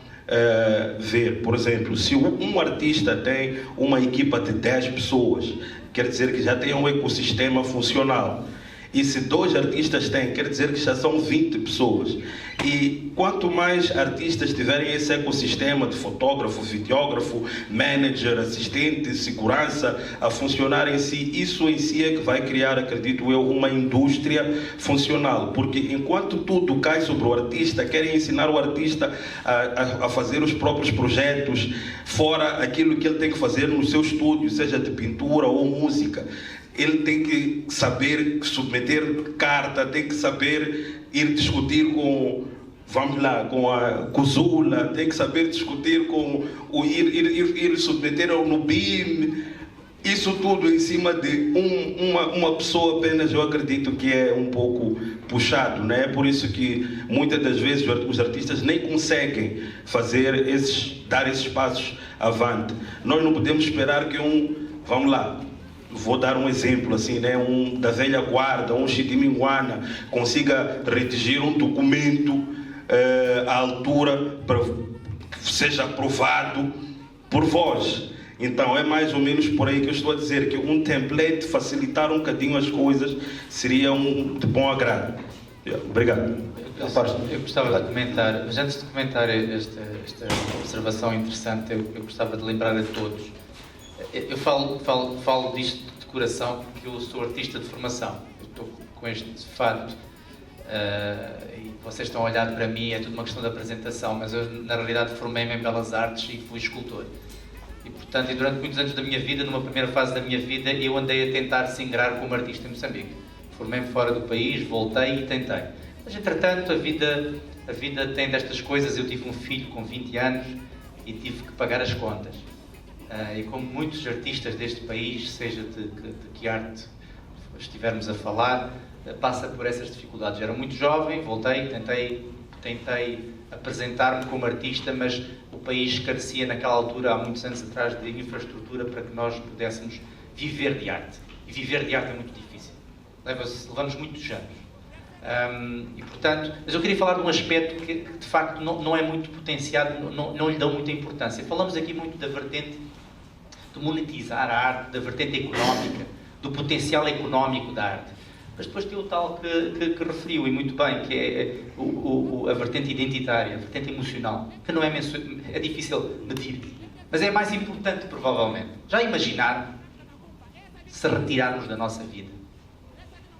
ver, por exemplo, se um artista tem uma equipa de 10 pessoas, quer dizer que já tem um ecossistema funcional. E se 2 artistas têm, quer dizer que já são 20 pessoas. E quanto mais artistas tiverem esse ecossistema de fotógrafo, videógrafo, manager, assistente, segurança a funcionar em si, isso em si é que vai criar, acredito eu, uma indústria funcional. Porque enquanto tudo cai sobre o artista, querem ensinar o artista a fazer os próprios projetos, fora aquilo que ele tem que fazer no seu estúdio, seja de pintura ou música. Ele tem que saber submeter carta, tem que saber ir discutir com, vamos lá, com a Zula, tem que saber discutir com ir submeter no BIM. Isso tudo em cima de uma pessoa apenas, eu acredito que é um pouco puxado, né? É por isso que muitas das vezes os artistas nem conseguem dar esses passos avante. Nós não podemos esperar que vamos lá, vou dar um exemplo assim, né? Da velha guarda, Chidiminguana, consiga redigir um documento à altura para que seja aprovado por vós. Então é mais ou menos por aí que eu estou a dizer, que um template, facilitar um bocadinho as coisas, seria de bom agrado. Obrigado. Eu gostava de comentar, mas antes de comentar esta observação interessante, eu gostava de lembrar a todos. Eu falo disto de coração porque eu sou artista de formação. Eu estou com este fato e vocês estão a olhar para mim, é tudo uma questão de apresentação, mas eu na realidade formei-me em Belas Artes e fui escultor. E portanto, durante muitos anos da minha vida, numa primeira fase da minha vida, eu andei a tentar se ingrar como artista em Moçambique. Formei-me fora do país, voltei e tentei. Mas entretanto, a vida tem destas coisas. Eu tive um filho com 20 anos e tive que pagar as contas. E como muitos artistas deste país, seja de que arte estivermos a falar, passa por essas dificuldades. Era muito jovem, voltei, tentei apresentar-me como artista, mas o país carecia naquela altura, há muitos anos atrás, de infraestrutura para que nós pudéssemos viver de arte. E viver de arte é muito difícil. Levamos muitos anos. E portanto, mas eu queria falar de um aspecto que de facto não é muito potenciado, não lhe dão muita importância. Falamos aqui muito da vertente de monetizar a arte, da vertente económica, do potencial económico da arte. Mas depois tem o tal que referiu, e muito bem, que é a vertente identitária, a vertente emocional, que não é difícil medir, mas é mais importante, provavelmente. Já imaginaram se retirarmos da nossa vida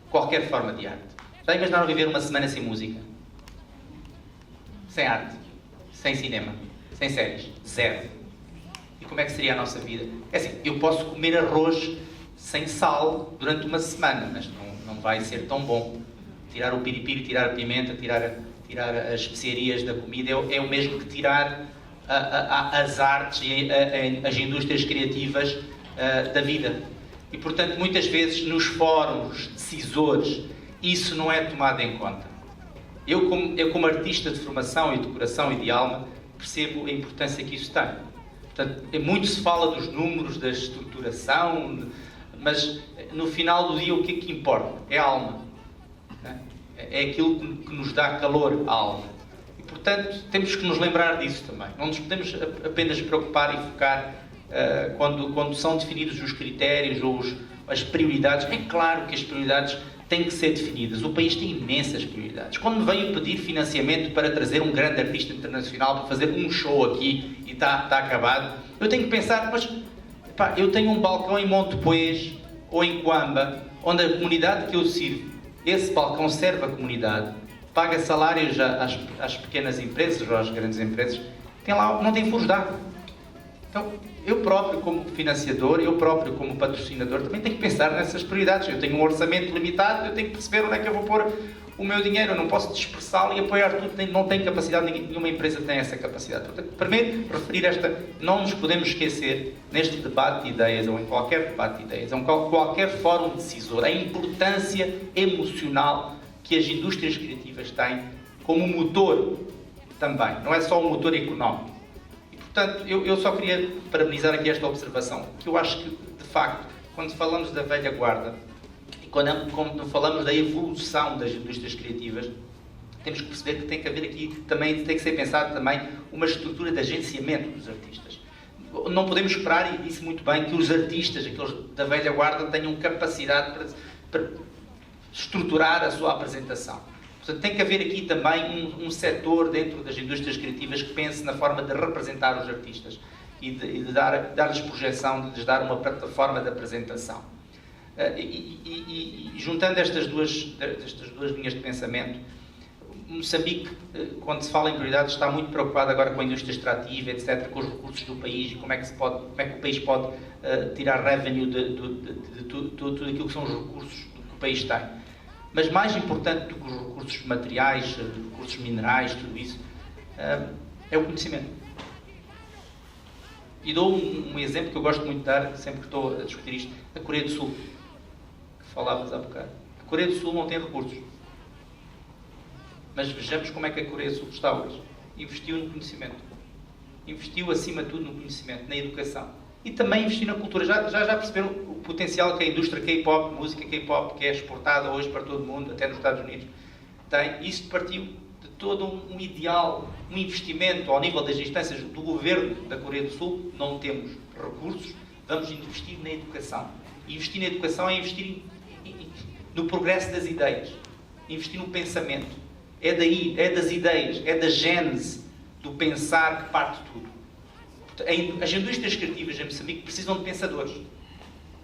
qualquer forma de arte? Já imaginaram viver uma semana sem música? Sem arte? Sem cinema? Sem séries? Zero. E como é que seria a nossa vida? É assim, eu posso comer arroz sem sal durante uma semana, mas não vai ser tão bom. Tirar o piripiri, tirar a pimenta, tirar as especiarias da comida é o mesmo que tirar as artes e as indústrias criativas da vida. E, portanto, muitas vezes nos fóruns decisores isso não é tomado em conta. Eu como artista de formação e de coração e de alma, percebo a importância que isso tem. Portanto, muito se fala dos números, da estruturação, mas no final do dia o que é que importa? É a alma. É aquilo que nos dá calor à alma. E, portanto, temos que nos lembrar disso também. Não nos podemos apenas preocupar e focar quando são definidos os critérios ou as prioridades. É claro que as prioridades têm que ser definidas. O país tem imensas prioridades. Quando me veio pedir financiamento para trazer um grande artista internacional para fazer um show aqui e está acabado, eu tenho que pensar, mas eu tenho um balcão em Montepuez ou em Coamba, onde a comunidade que eu sirvo, esse balcão serve a comunidade, paga salários às pequenas empresas ou às grandes empresas, não tem furos de água. Então, eu próprio como financiador, eu próprio como patrocinador, também tenho que pensar nessas prioridades. Eu tenho um orçamento limitado, eu tenho que perceber onde é que eu vou pôr o meu dinheiro. Eu não posso dispersá-lo e apoiar tudo, não tenho capacidade, nenhuma empresa tem essa capacidade. Portanto, primeiro, referir não nos podemos esquecer, neste debate de ideias, ou em qualquer debate de ideias, ou em qualquer fórum decisor, a importância emocional que as indústrias criativas têm como motor também, não é só um motor económico. Portanto, eu só queria parabenizar aqui esta observação, que eu acho que, de facto, quando falamos da velha guarda, e quando falamos da evolução das indústrias criativas, temos que perceber que tem que haver aqui, também tem que ser pensado também uma estrutura de agenciamento dos artistas. Não podemos esperar, e disse muito bem, que os artistas, aqueles da velha guarda, tenham capacidade para estruturar a sua apresentação. Portanto, tem que haver aqui também um setor dentro das indústrias criativas que pense na forma de representar os artistas e de dar-lhes projeção, de lhes dar uma plataforma de apresentação. E juntando estas duas linhas de pensamento, Moçambique, quando se fala em prioridades, está muito preocupado agora com a indústria extrativa, etc., com os recursos do país e como é que o país pode tirar revenue de tudo aquilo que são os recursos que o país tem. Mas mais importante do que os recursos materiais, recursos minerais, tudo isso, é o conhecimento. E dou um exemplo que eu gosto muito de dar, sempre que estou a discutir isto, a Coreia do Sul, que falávamos há bocado. A Coreia do Sul não tem recursos. Mas vejamos como é que a Coreia do Sul está hoje. Investiu no conhecimento. Investiu, acima de tudo, no conhecimento, na educação. E também investir na cultura. Já perceberam o potencial que a indústria K-pop, música K-pop, que é exportada hoje para todo o mundo, até nos Estados Unidos, tem? Isso partiu de todo um ideal, um investimento ao nível das instâncias do governo da Coreia do Sul. Não temos recursos, vamos investir na educação. E investir na educação é investir no progresso das ideias, investir no pensamento. É daí, é das ideias, é da gênese do pensar que parte tudo. As indústrias criativas em Moçambique precisam de pensadores,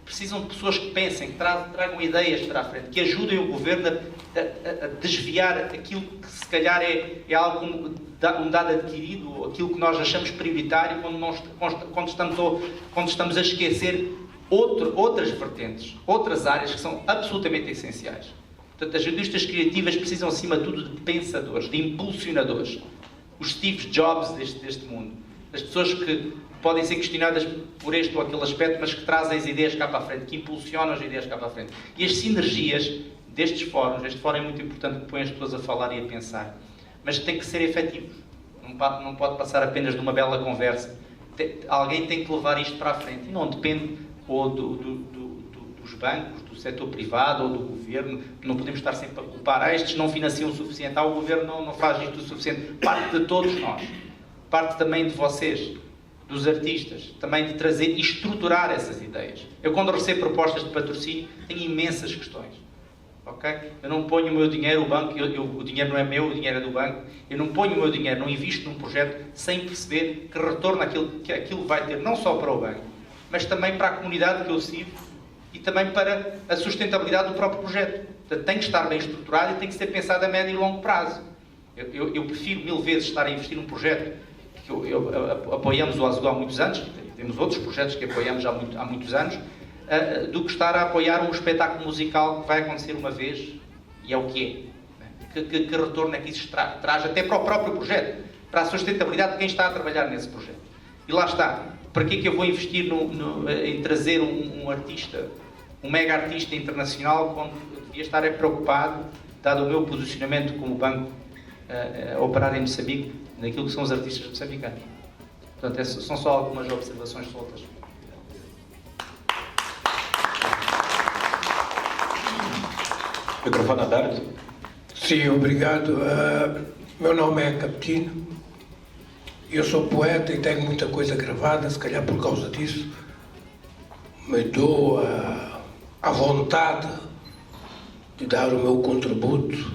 precisam de pessoas que pensem, que tragam ideias para a frente, que ajudem o governo a desviar aquilo que se calhar é algo um dado adquirido, ou aquilo que nós achamos prioritário quando estamos a esquecer outras vertentes, outras áreas que são absolutamente essenciais. Portanto, as indústrias criativas precisam, acima de tudo, de pensadores, de impulsionadores. Os Steve Jobs deste mundo. As pessoas que podem ser questionadas por este ou aquele aspecto, mas que trazem as ideias cá para a frente, que impulsionam as ideias cá para a frente. E as sinergias destes fóruns, este fórum é muito importante, que põe as pessoas a falar e a pensar, mas tem que ser efetivo. Não pode passar apenas de uma bela conversa. Alguém tem que levar isto para a frente. E não depende ou dos bancos, do setor privado ou do governo. Não podemos estar sempre a culpar. Estes não financiam o suficiente. O governo não faz isto o suficiente. Parte de todos nós. Parte também de vocês. dos artistas, também de trazer e estruturar essas ideias. Eu, quando recebo propostas de patrocínio, tenho imensas questões. Okay? Eu não ponho o meu dinheiro, o banco, o dinheiro não é meu, o dinheiro é do banco. Eu não ponho o meu dinheiro, não invisto num projeto sem perceber que retorno aquilo vai ter, não só para o banco, mas também para a comunidade que eu sirvo e também para a sustentabilidade do próprio projeto. Portanto, tem que estar bem estruturado e tem que ser pensado a médio e longo prazo. Eu prefiro 1000 vezes estar a investir num projeto que apoiamos o Azul há muitos anos, temos outros projetos que apoiamos há muitos anos, do que estar a apoiar um espetáculo musical que vai acontecer uma vez, e é o que é. Que retorno é que isso traz até para o próprio projeto, para a sustentabilidade de quem está a trabalhar nesse projeto. E lá está. Para que é que eu vou investir em trazer um artista, um mega artista internacional, quando eu devia estar preocupado, dado o meu posicionamento como banco a operar em Moçambique, naquilo que são os artistas moçambicanos. Portanto, são só algumas observações soltas. Microfone aberto. Sim, obrigado. Meu nome é Capitino. Eu sou poeta e tenho muita coisa gravada, se calhar por causa disso me dou a vontade de dar o meu contributo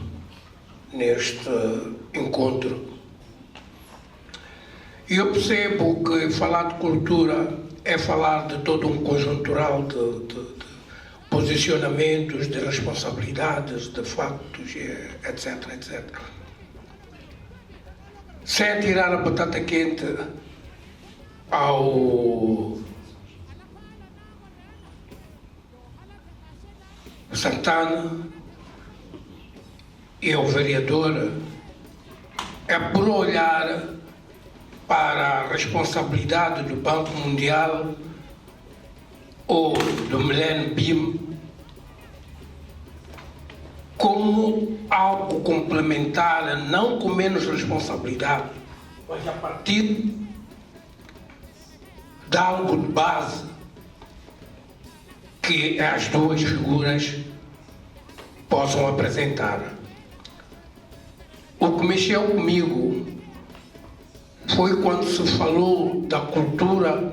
neste encontro. E eu percebo que falar de cultura é falar de todo um conjuntural de posicionamentos, de responsabilidades, de factos, etc, etc. Sem tirar a batata quente ao Santana e ao vereador, é por olhar para a responsabilidade do Banco Mundial ou do Millennium BIM como algo complementar, não com menos responsabilidade, mas a partir de algo de base que as duas figuras possam apresentar. O que mexeu comigo foi quando se falou da cultura,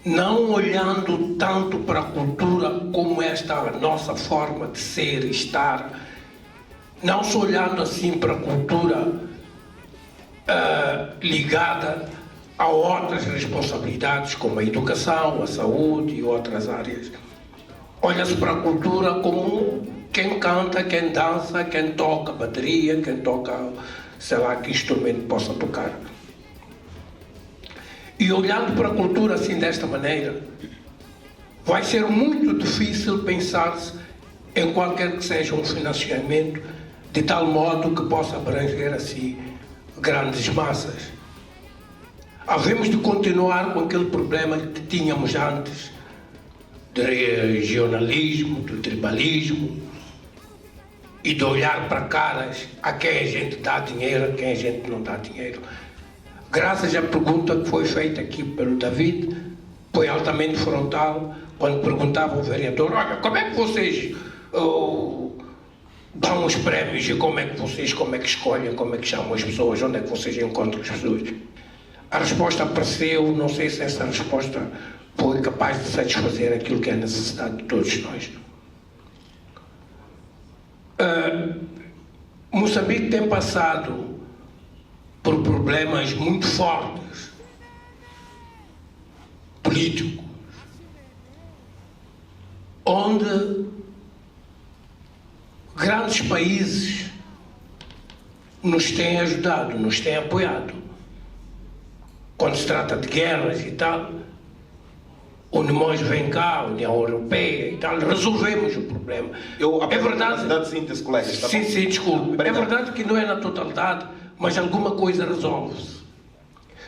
não olhando tanto para a cultura como esta nossa forma de ser e estar, não só olhando assim para a cultura ligada a outras responsabilidades como a educação, a saúde e outras áreas. Olha-se para a cultura como quem canta, quem dança, quem toca bateria, quem toca, sei lá, que instrumento possa tocar. E olhando para a cultura assim, desta maneira, vai ser muito difícil pensar-se em qualquer que seja um financiamento de tal modo que possa abranger assim grandes massas. Havemos de continuar com aquele problema que tínhamos antes, de regionalismo, do tribalismo, e de olhar para caras a quem a gente dá dinheiro, a quem a gente não dá dinheiro. Graças à pergunta que foi feita aqui pelo David, foi altamente frontal, quando perguntava ao vereador, olha, como é que vocês dão os prémios e como é que escolhem, como é que chamam as pessoas, onde é que vocês encontram as pessoas? A resposta apareceu, não sei se essa resposta foi capaz de satisfazer aquilo que é a necessidade de todos nós. Moçambique tem passado por problemas muito fortes, políticos, onde grandes países nos têm ajudado, nos têm apoiado. Quando se trata de guerras e tal, o nós vem cá, a União Europeia e tal, resolvemos o problema. É verdade. De síntese, colegas, tá sim, desculpe. É verdade que não é na totalidade, mas alguma coisa resolve-se.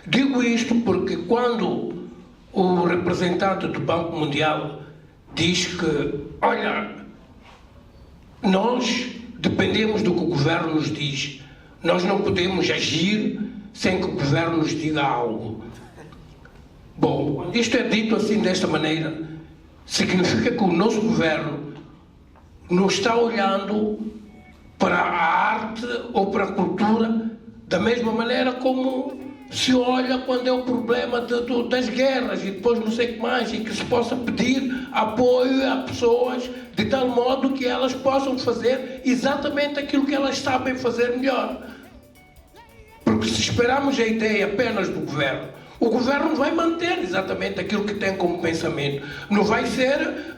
Digo isto porque quando o representante do Banco Mundial diz que, olha, nós dependemos do que o governo nos diz, nós não podemos agir sem que o governo nos diga algo. Bom, isto é dito assim desta maneira, significa que o nosso governo não está olhando para a arte ou para a cultura da mesma maneira como se olha quando é o problema das guerras e depois não sei o que mais, e que se possa pedir apoio a pessoas de tal modo que elas possam fazer exatamente aquilo que elas sabem fazer melhor. Porque se esperarmos a ideia apenas do governo, o governo vai manter exatamente aquilo que tem como pensamento. Não vai ser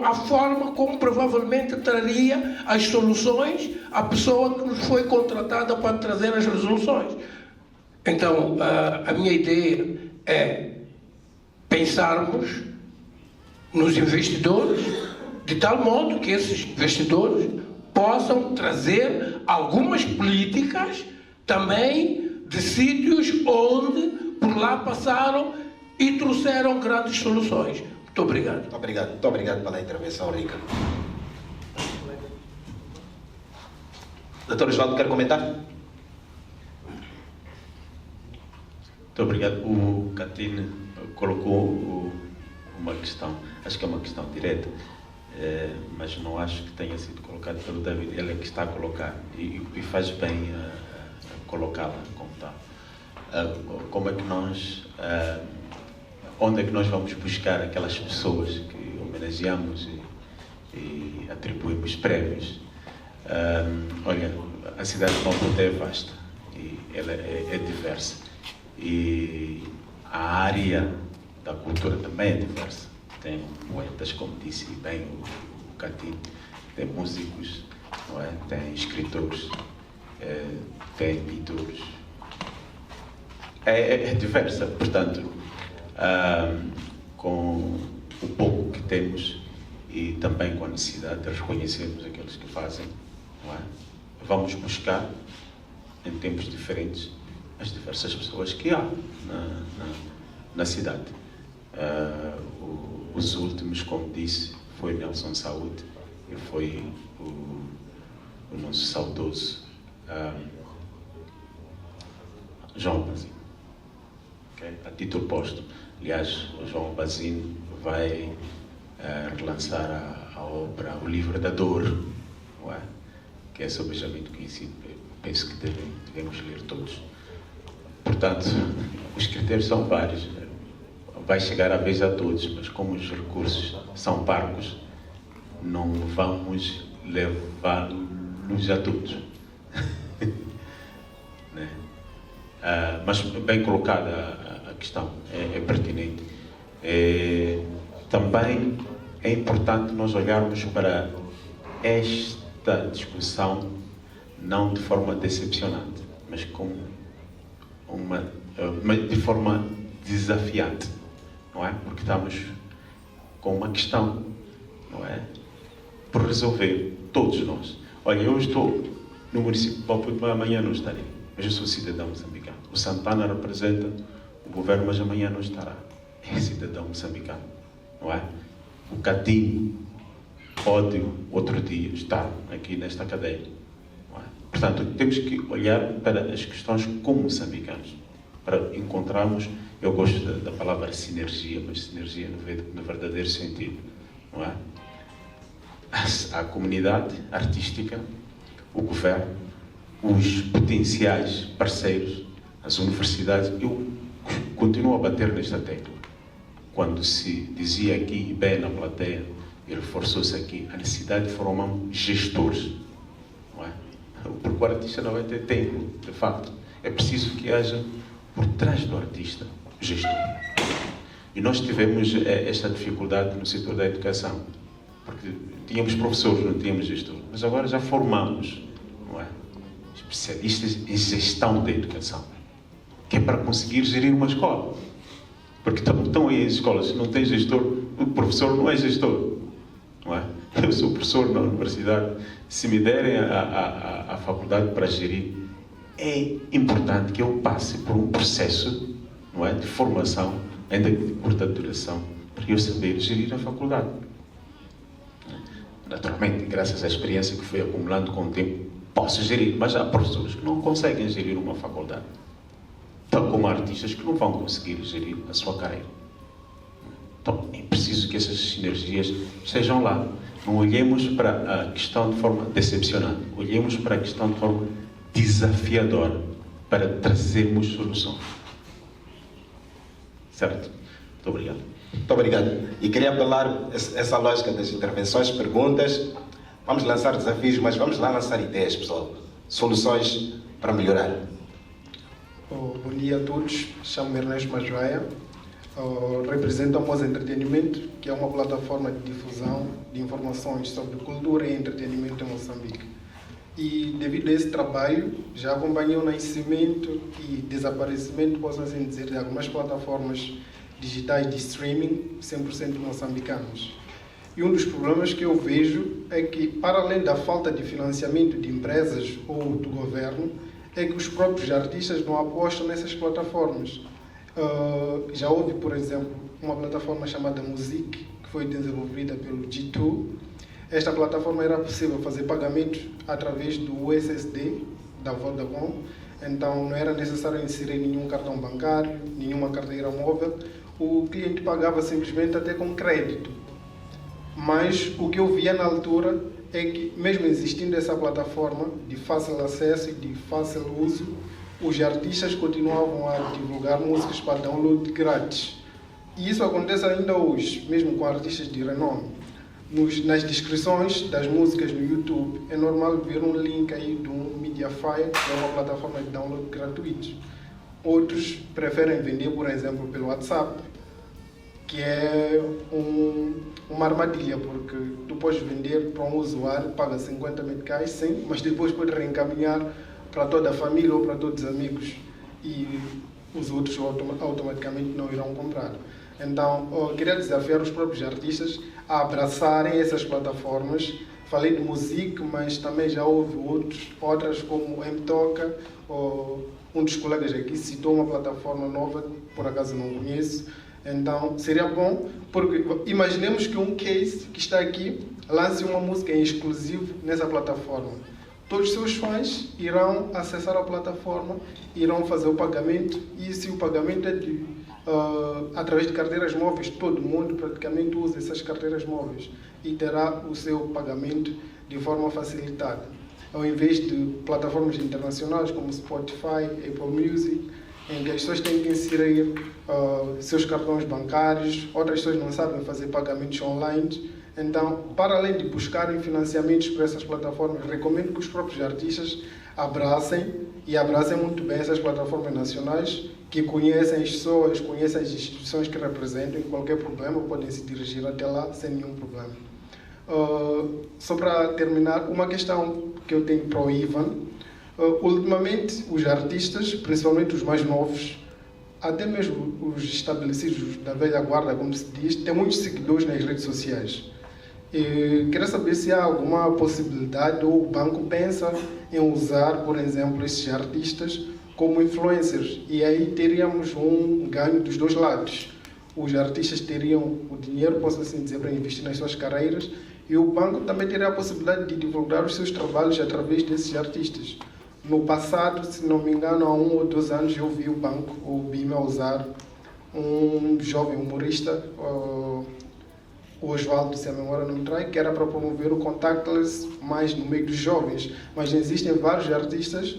a forma como provavelmente traria as soluções à pessoa que nos foi contratada para trazer as resoluções. Então, a minha ideia é pensarmos nos investidores de tal modo que esses investidores possam trazer algumas políticas também de sítios onde por lá passaram e trouxeram grandes soluções. Muito obrigado. Muito obrigado pela intervenção, Rica. Doutor Osvaldo, quer comentar? Muito obrigado. O Catine colocou uma questão, acho que é uma questão direta, mas não acho que tenha sido colocada pelo David. Ele é que está a colocar e faz bem colocá-la como tal. Como é que nós, onde é que nós vamos buscar aquelas pessoas que homenageamos e atribuímos prémios? Olha, a cidade de Maputo é vasta e ela é diversa e a área da cultura também é diversa. Tem poetas, como disse bem o Catine, tem músicos, não é? Tem escritores, tem pintores. É diversa, portanto, com o pouco que temos e também com a necessidade de reconhecermos aqueles que fazem, não é? Vamos buscar, em tempos diferentes, as diversas pessoas que há na cidade. Os últimos, como disse, foi Nelson Saúde e foi o nosso saudoso João Bazin. Okay? A título posto. Aliás, o João Bazin vai relançar a obra O Livro da Dor, não é? Que é sobejamente conhecido. Penso que devemos ler todos. Portanto, os critérios são vários. Vai chegar a vez a todos, mas como os recursos são parcos, não vamos levá-los a todos. Né? Mas bem colocada a questão, é pertinente. Também é importante nós olharmos para esta discussão não de forma decepcionante, mas de forma desafiante, não é? Porque estamos com uma questão, não é? Por resolver, todos nós. Olha, eu estou no município de Maputo, mas amanhã não estarei. Mas eu sou cidadão moçambicano. O Santana representa o governo, mas amanhã não estará. É cidadão moçambicano, não é? O Catine pode, outro dia, estar aqui nesta cadeira. Não é? Portanto, temos que olhar para as questões como moçambicanos, para encontrarmos, eu gosto da palavra sinergia, mas sinergia no verdadeiro sentido, não é? A comunidade artística, o governo, os potenciais parceiros, as universidades. Eu continuo a bater nesta tecla. Quando se dizia aqui, bem na plateia, e reforçou-se aqui, a necessidade de formar gestores, não é? Porque o artista não vai ter tempo, de facto. É preciso que haja, por trás do artista, gestor. E nós tivemos esta dificuldade no setor da educação, porque tínhamos professores, não tínhamos gestor. Mas agora já formamos, não é? Especialistas em gestão da educação, que é para conseguir gerir uma escola. Porque estão aí as escolas, se não tem gestor, o professor não é gestor, não é? Eu sou professor na universidade, se me derem a faculdade para gerir, é importante que eu passe por um processo, não é, de formação, ainda de curta duração, para eu saber gerir a faculdade. Naturalmente, graças à experiência que fui acumulando com o tempo, posso gerir, mas há professores que não conseguem gerir uma faculdade, tal como artistas que não vão conseguir gerir a sua carreira. Então, é preciso que essas sinergias estejam lá. Não olhemos para a questão de forma decepcionante, olhemos para a questão de forma desafiadora, para trazermos soluções. Certo? Muito obrigado. Muito obrigado. E queria apelar essa lógica das intervenções, perguntas. Vamos lançar desafios, mas vamos lá lançar ideias, pessoal. Soluções para melhorar. Bom dia a todos. Chamo-me Ernesto Majoia. Represento a Moza Entretenimento, que é uma plataforma de difusão de informações sobre cultura e entretenimento em Moçambique. E devido a esse trabalho, já acompanhei o nascimento e desaparecimento, posso assim dizer, de algumas plataformas digitais de streaming 100% moçambicanos. E um dos problemas que eu vejo é que, para além da falta de financiamento de empresas ou do governo, é que os próprios artistas não apostam nessas plataformas. Já houve, por exemplo, uma plataforma chamada Music, que foi desenvolvida pelo G2. Esta plataforma era possível fazer pagamentos através do USSD da Vodacom, então não era necessário inserir nenhum cartão bancário, nenhuma carteira móvel. O cliente pagava simplesmente até com crédito. Mas o que eu via na altura é que, mesmo existindo essa plataforma de fácil acesso e de fácil uso, os artistas continuavam a divulgar músicas para download grátis. E isso acontece ainda hoje, mesmo com artistas de renome. Nas descrições das músicas no YouTube, é normal ver um link aí do Mediafire, que é uma plataforma de download gratuito. Outros preferem vender, por exemplo, pelo WhatsApp, que é uma armadilha, porque tu podes vender para um usuário, paga 50 meticais, sim, mas depois pode reencaminhar para toda a família ou para todos os amigos e os outros automaticamente não irão comprar. Então, eu queria desafiar os próprios artistas a abraçarem essas plataformas. Falei de Music, mas também já houve outras como o M-Toca, um dos colegas aqui citou uma plataforma nova, por acaso não conheço. Então, seria bom, porque imaginemos que um case que está aqui lance uma música em exclusivo nessa plataforma. Todos os seus fãs irão acessar a plataforma, irão fazer o pagamento, e se o pagamento é através de carteiras móveis, todo mundo praticamente usa essas carteiras móveis e terá o seu pagamento de forma facilitada. Ao invés de plataformas internacionais como Spotify, Apple Music, em que as pessoas têm que inserir seus cartões bancários, outras pessoas não sabem fazer pagamentos online. Então, para além de buscarem financiamentos para essas plataformas, recomendo que os próprios artistas abracem muito bem essas plataformas nacionais, que conhecem as pessoas, conhecem as instituições que representam, e qualquer problema podem se dirigir até lá sem nenhum problema. Só para terminar, uma questão que eu tenho para o Ivan. Ultimamente, os artistas, principalmente os mais novos, até mesmo os estabelecidos da velha guarda, como se diz, têm muitos seguidores nas redes sociais. Queria saber se há alguma possibilidade ou o banco pensa em usar, por exemplo, esses artistas como influencers, e aí teríamos um ganho dos dois lados. Os artistas teriam o dinheiro, posso assim dizer, para investir nas suas carreiras, e o banco também teria a possibilidade de divulgar os seus trabalhos através desses artistas. No passado, se não me engano, há 1 ou 2 anos, eu vi o banco, o BIM, a usar um jovem humorista, o Osvaldo, se a memória não me trai, que era para promover o contactless mais no meio dos jovens. Mas existem vários artistas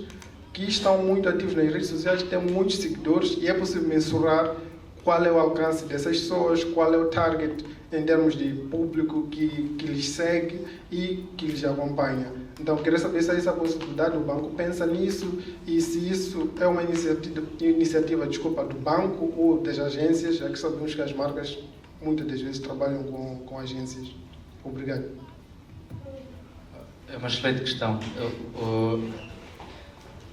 que estão muito ativos nas redes sociais, têm muitos seguidores, e é possível mensurar qual é o alcance dessas pessoas, qual é o target em termos de público que lhes segue e que lhes acompanha. Então, queria saber se há essa possibilidade, o banco pensa nisso, e se isso é uma iniciativa do banco ou das agências, já que sabemos que as marcas muitas das vezes trabalham com agências. Obrigado. É uma excelente questão.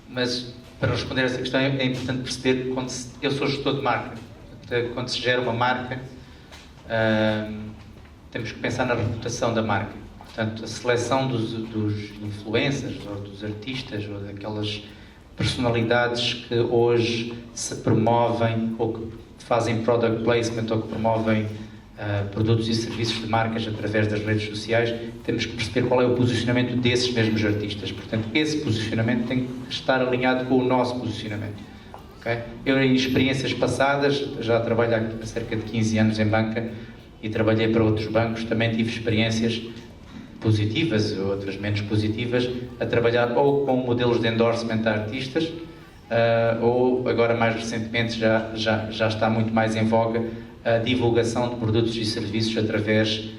Mas, para responder a essa questão, é importante perceber que eu sou gestor de marca. Quando se gera uma marca, temos que pensar na reputação da marca. Portanto, a seleção dos influencers, ou dos artistas, ou daquelas personalidades que hoje se promovem, ou que fazem product placement, ou que promovem produtos e serviços de marcas através das redes sociais, temos que perceber qual é o posicionamento desses mesmos artistas. Portanto, esse posicionamento tem que estar alinhado com o nosso posicionamento. Okay? Eu, em experiências passadas, já trabalho há cerca de 15 anos em banca e trabalhei para outros bancos, também tive experiências positivas, outras menos positivas, a trabalhar ou com modelos de endorsement a artistas, ou agora mais recentemente já está muito mais em voga a divulgação de produtos e serviços através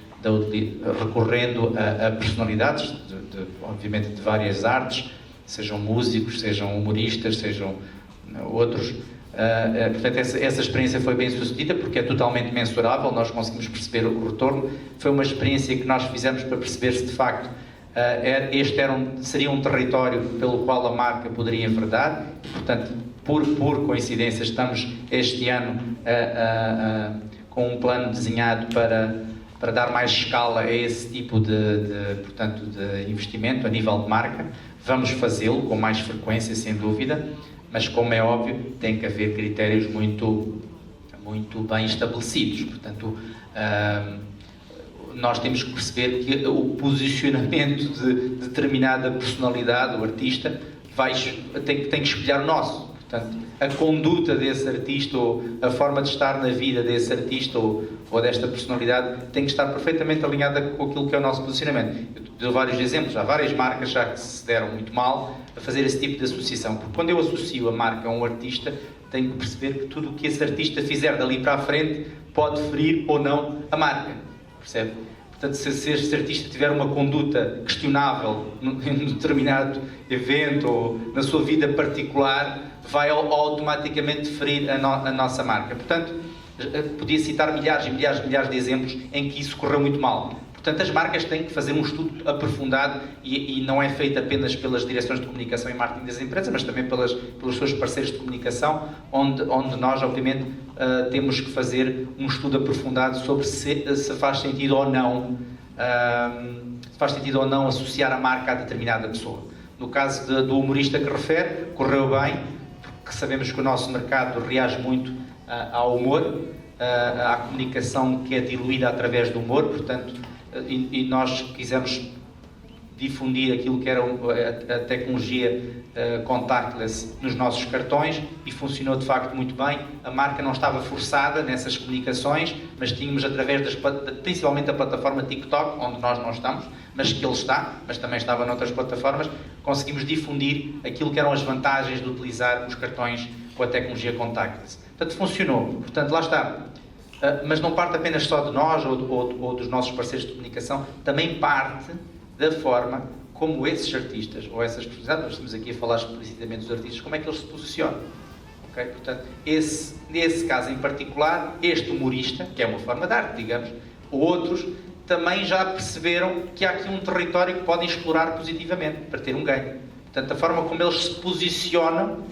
recorrendo a personalidades, obviamente de várias artes, sejam músicos, sejam humoristas, sejam outros. Portanto, essa experiência foi bem sucedida porque é totalmente mensurável, nós conseguimos perceber o retorno. Foi uma experiência que nós fizemos para perceber se de facto este seria um território pelo qual a marca poderia enverdar. Portanto, por coincidência, estamos este ano com um plano desenhado para dar mais escala a esse tipo portanto, de investimento a nível de marca. Vamos fazê-lo com mais frequência, sem dúvida, mas como é óbvio, tem que haver critérios muito bem estabelecidos. Portanto, nós temos que perceber que o posicionamento de determinada personalidade, o artista, tem que espelhar o nosso. Portanto, a conduta desse artista ou a forma de estar na vida desse artista ou desta personalidade tem que estar perfeitamente alinhada com aquilo que é o nosso posicionamento. Eu dou vários exemplos, há várias marcas já que se deram muito mal a fazer esse tipo de associação, porque quando eu associo a marca a um artista, tenho que perceber que tudo o que esse artista fizer dali para a frente pode ferir ou não a marca, percebe? Portanto, se este artista tiver uma conduta questionável em um determinado evento ou na sua vida particular, vai automaticamente ferir a nossa marca. Portanto, podia citar milhares e milhares de exemplos em que isso correu muito mal. Portanto, as marcas têm que fazer um estudo aprofundado e não é feito apenas pelas direções de comunicação e marketing das empresas, mas também pelos seus parceiros de comunicação, onde nós, obviamente, temos que fazer um estudo aprofundado sobre se faz sentido ou não associar a marca a determinada pessoa. No caso do humorista que refere, correu bem, porque sabemos que o nosso mercado reage muito ao humor, à comunicação que é diluída através do humor, portanto, e nós quisemos difundir aquilo que era a tecnologia contactless nos nossos cartões e funcionou de facto muito bem. A marca não estava forçada nessas comunicações, mas tínhamos através principalmente da plataforma TikTok, onde nós não estamos, mas que ele está, mas também estava noutras plataformas, conseguimos difundir aquilo que eram as vantagens de utilizar os cartões com a tecnologia contactless. Portanto, funcionou. Portanto, lá está. Mas não parte apenas só de nós ou dos nossos parceiros de comunicação, também parte da forma como esses artistas ou essas personalidades, nós estamos aqui a falar explicitamente dos artistas, como é que eles se posicionam. Okay? Portanto, nesse caso em particular, este humorista, que é uma forma de arte, digamos, ou outros, também já perceberam que há aqui um território que podem explorar positivamente para ter um ganho. Portanto, a forma como eles se posicionam,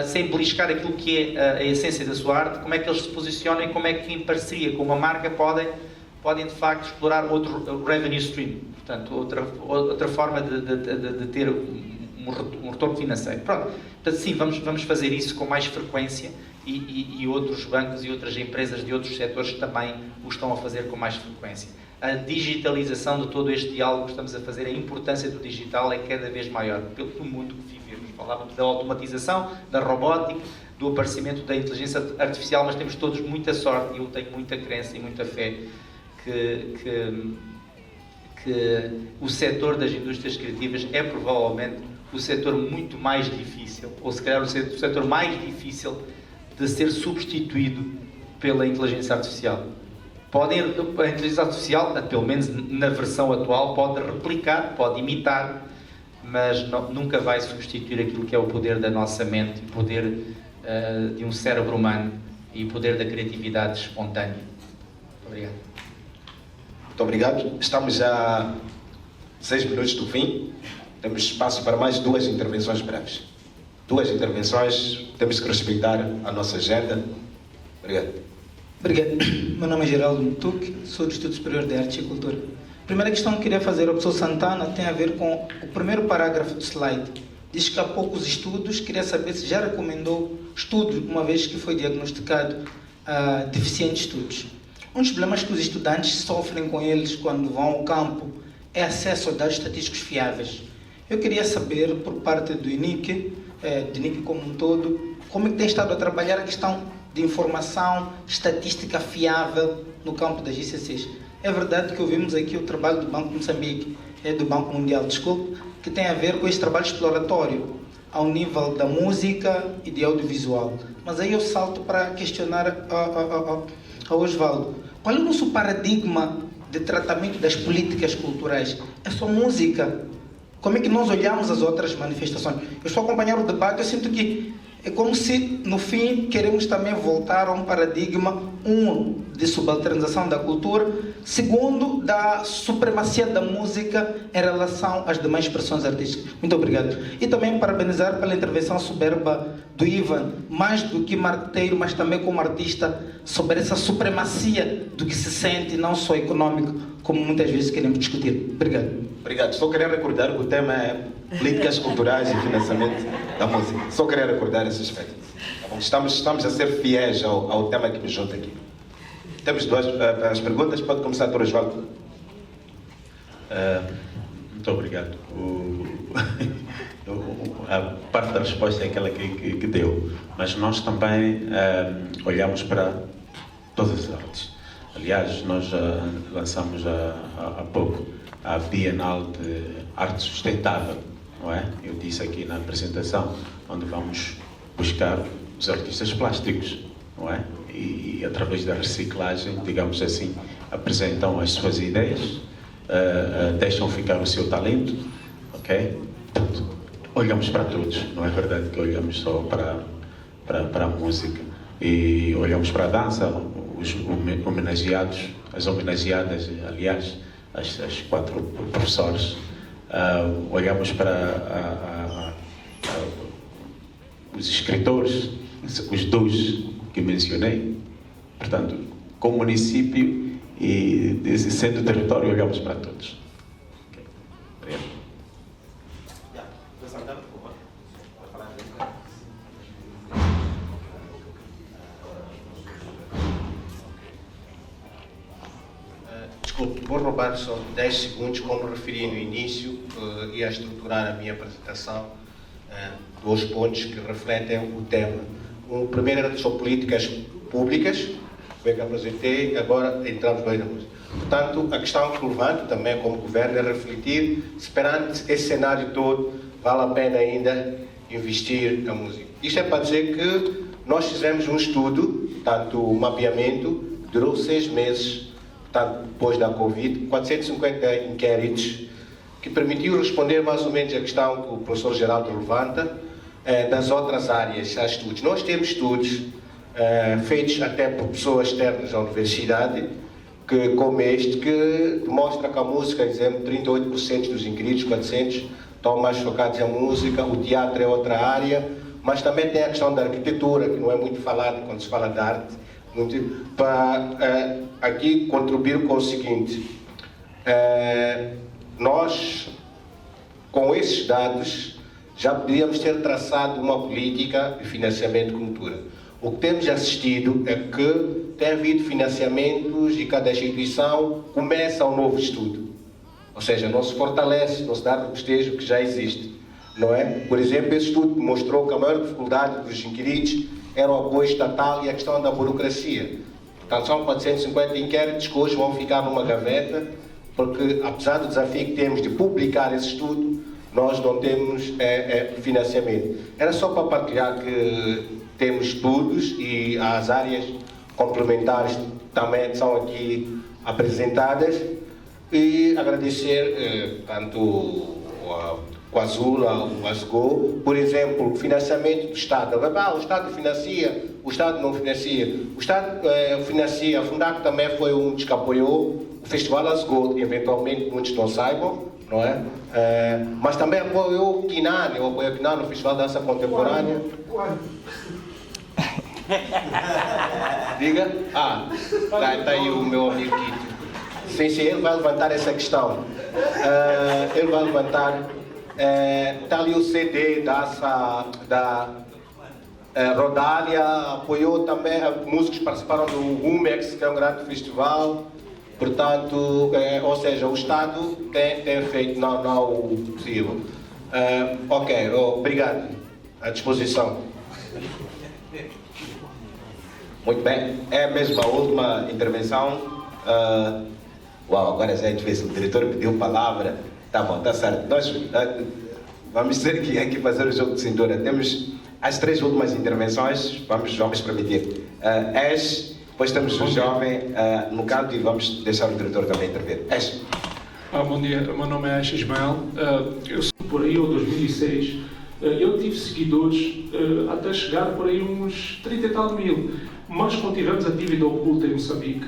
sem beliscar aquilo que é a essência da sua arte, como é que eles se posicionam e como é que em parceria com uma marca podem de facto explorar outro revenue stream, portanto outra forma de ter um retorno financeiro. Pronto, portanto sim, vamos fazer isso com mais frequência e outros bancos e outras empresas de outros setores também o estão a fazer com mais frequência. A digitalização de todo este diálogo que estamos a fazer, a importância do digital é cada vez maior pelo mundo que vivemos. Falávamos da automatização, da robótica, do aparecimento da inteligência artificial, mas temos todos muita sorte e eu tenho muita crença e muita fé que o setor das indústrias criativas é provavelmente o setor muito mais difícil, ou se calhar o setor mais difícil de ser substituído pela inteligência artificial. A inteligência artificial, pelo menos na versão atual, pode replicar, pode imitar, mas nunca vai substituir aquilo que é o poder da nossa mente, o poder de um cérebro humano e o poder da criatividade espontânea. Obrigado. Muito obrigado. Estamos já a 6 minutos do fim. Temos espaço para mais 2 intervenções breves. 2 intervenções, temos que respeitar a nossa agenda. Obrigado. Obrigado. Meu nome é Geraldo Mutuque, sou do Instituto Superior de Arte e Cultura. A primeira questão que queria fazer ao professor Santana tem a ver com o primeiro parágrafo do slide. Diz que há poucos estudos, queria saber se já recomendou estudos, uma vez que foi diagnosticado deficientes estudos. Um dos problemas que os estudantes sofrem com eles quando vão ao campo é acesso a dados estatísticos fiáveis. Eu queria saber, por parte do INIC, como um todo, como é que tem estado a trabalhar a questão de informação estatística fiável no campo das ICCs. É verdade que ouvimos aqui o trabalho do Banco de Moçambique, do Banco Mundial, desculpe, que tem a ver com esse trabalho exploratório. ao nível da música e de audiovisual. Mas aí eu salto para questionar ao Osvaldo. Qual é o nosso paradigma de tratamento das políticas culturais? É só música? Como é que nós olhamos as outras manifestações? Eu estou a acompanhar o debate, eu sinto que é como se, no fim, queremos também voltar a um paradigma, de subalternização da cultura, segundo, da supremacia da música em relação às demais expressões artísticas. Muito obrigado. E também parabenizar pela intervenção soberba do Ivan, mais do que marqueteiro, mas também como artista, sobre essa supremacia do que se sente, não só econômico, como muitas vezes queremos discutir. Obrigado. Obrigado. Só queria recordar que o tema é políticas culturais e financiamento da música. Só queria recordar esse aspecto. Tá bom? Estamos a ser fiéis ao tema que me junta aqui. Temos as perguntas. Pode começar, Dr. Osvaldo. Muito obrigado. A parte da resposta é aquela que deu. Mas nós também olhamos para todas as artes. Aliás, nós lançamos há pouco a Bienal de Arte Sustentável, não é? Eu disse aqui na apresentação, onde vamos buscar os artistas plásticos, não é? E através da reciclagem, digamos assim, apresentam as suas ideias, deixam ficar o seu talento, ok? Portanto, olhamos para todos, não é verdade que olhamos só para a música. E olhamos para a dança, os homenageados, as homenageadas, aliás, as 4 professores, olhamos para os escritores, os 2 que mencionei. Portanto, como município e sendo território, olhamos para todos. Okay. Obrigado. Desculpe, vou roubar só 10 segundos, como referi no início, e a estruturar a minha apresentação, 2 pontos que refletem o tema. O primeiro era sobre políticas públicas, foi que apresentei, agora entramos bem na música. Portanto, a questão que levanto também como governo é refletir se perante esse cenário todo vale a pena ainda investir na música. Isto é para dizer que nós fizemos um estudo, tanto o mapeamento, durou 6 meses, portanto, depois da Covid, 450 inquéritos, que permitiu responder mais ou menos a questão que o professor Geraldo levanta, das outras áreas, há estudos. Nós temos estudos feitos até por pessoas externas à universidade, como este, que demonstra que a música, por exemplo, 38% dos inquiridos, 400, estão mais focados em música, o teatro é outra área, mas também tem a questão da arquitetura, que não é muito falada quando se fala de arte, para aqui contribuir com o seguinte: nós, com esses dados, já poderíamos ter traçado uma política de financiamento de cultura. O que temos assistido é que tem havido financiamentos e cada instituição começa um novo estudo. Ou seja, não se fortalece, não se dá robustejo que já existe. Não é? Por exemplo, esse estudo mostrou que a maior dificuldade dos inquiridos era o apoio estatal e a questão da burocracia. Portanto, são 450 inquéritos que hoje vão ficar numa gaveta, porque apesar do desafio que temos de publicar esse estudo, nós não temos financiamento. Era só para partilhar que temos estudos e as áreas complementares também são aqui apresentadas, e agradecer tanto o Azula, o Asgo, por exemplo, financiamento do Estado. O Estado financia, o Estado não financia. O Estado financia, a Fundac também foi um dos que apoiou o Festival Asgo, eventualmente muitos não saibam, não é? Mas também apoiou o Quinan, eu apoio o Quinan no Festival de Dança Contemporânea. Diga? Está aí o meu amigo Quito. Sim, ele vai levantar essa questão. Ele vai levantar. Está ali o CD da Rodália, apoiou também, músicos participaram do Rumex, que é um grande festival. Portanto, ou seja, o Estado tem feito não o possível. Ok, obrigado. À disposição. Muito bem, é mesmo a última intervenção. Agora já é difícil, o diretor pediu palavra. Tá bom, tá certo. vamos ter que aqui fazer o jogo de cintura. Temos as 3 últimas intervenções, vamos permitir. Depois temos o jovem no canto e vamos deixar o diretor também intervir. Bom dia, meu nome é Ash Ismael. Eu sou por aí, em 2006. Eu tive seguidores até chegar por aí uns 30 e tal mil. Mas quando tivemos a dívida oculta em Moçambique,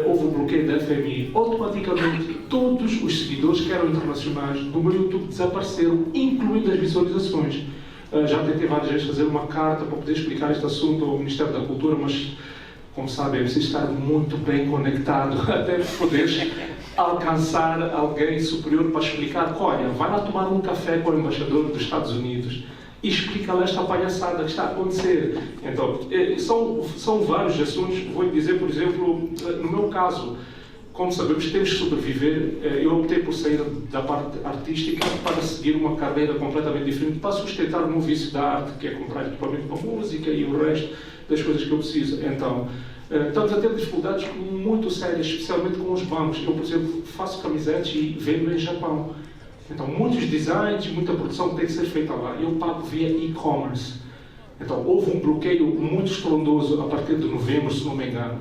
houve um bloqueio da FMI. Automaticamente, todos os seguidores que eram internacionais do meu YouTube desapareceram, incluindo as visualizações. Já tentei várias vezes fazer uma carta para poder explicar este assunto ao Ministério da Cultura, mas, como sabem, é preciso estar muito bem conectado até poderes alcançar alguém superior para explicar: olha, vai lá tomar um café com o embaixador dos Estados Unidos e explica-lhe esta palhaçada que está a acontecer. Então, são vários assuntos. Vou-lhe dizer, por exemplo, no meu caso, como sabemos, temos que sobreviver. Eu optei por sair da parte artística para seguir uma carreira completamente diferente, para sustentar o meu vício da arte, que é comprar equipamento para música e o resto das coisas que eu preciso. Então, estamos a ter dificuldades muito sérias, especialmente com os bancos. Eu, por exemplo, faço camisetas e vendo em Japão. Então, muitos designs, muita produção que tem que ser feita lá. Eu pago via e-commerce. Então, houve um bloqueio muito estrondoso a partir de novembro, se não me engano.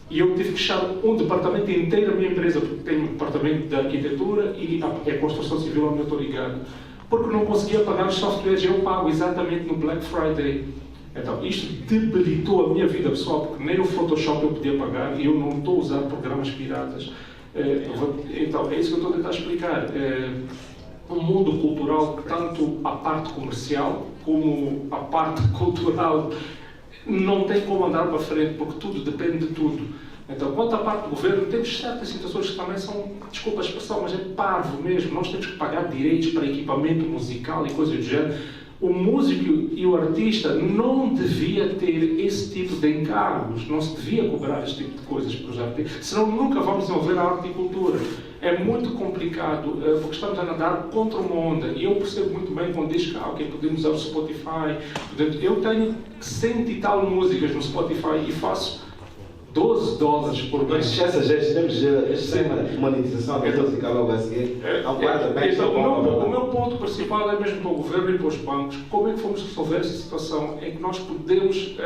E eu tive que fechar um departamento inteiro da minha empresa, porque tenho um departamento de arquitetura e a construção civil onde eu estou ligado. Porque não conseguia pagar os softwares, eu pago exatamente no Black Friday. Então, isto debilitou a minha vida pessoal, porque nem o Photoshop eu podia pagar e eu não estou a usar programas piratas. Então, é isso que eu estou a tentar explicar. Um mundo cultural, tanto a parte comercial como a parte cultural, não tem como andar para frente, porque tudo depende de tudo. Então, quanto à parte do governo, temos certas situações que também são, desculpa a expressão, mas é parvo mesmo. Nós temos que pagar direitos para equipamento musical e coisas do género. O músico e o artista não devia ter esse tipo de encargos, não se devia cobrar este tipo de coisas para os artistas, senão nunca vamos desenvolver a arte e cultura. É muito complicado, porque estamos a nadar contra uma onda, e eu percebo muito bem quando diz que podemos usar o Spotify. Eu tenho 100 e tal músicas no Spotify e faço $12 por mês. Essas temos extrema monetização da música logo a seguir. O meu ponto principal é mesmo para o governo e para os bancos. Como é que vamos resolver essa situação em que nós podemos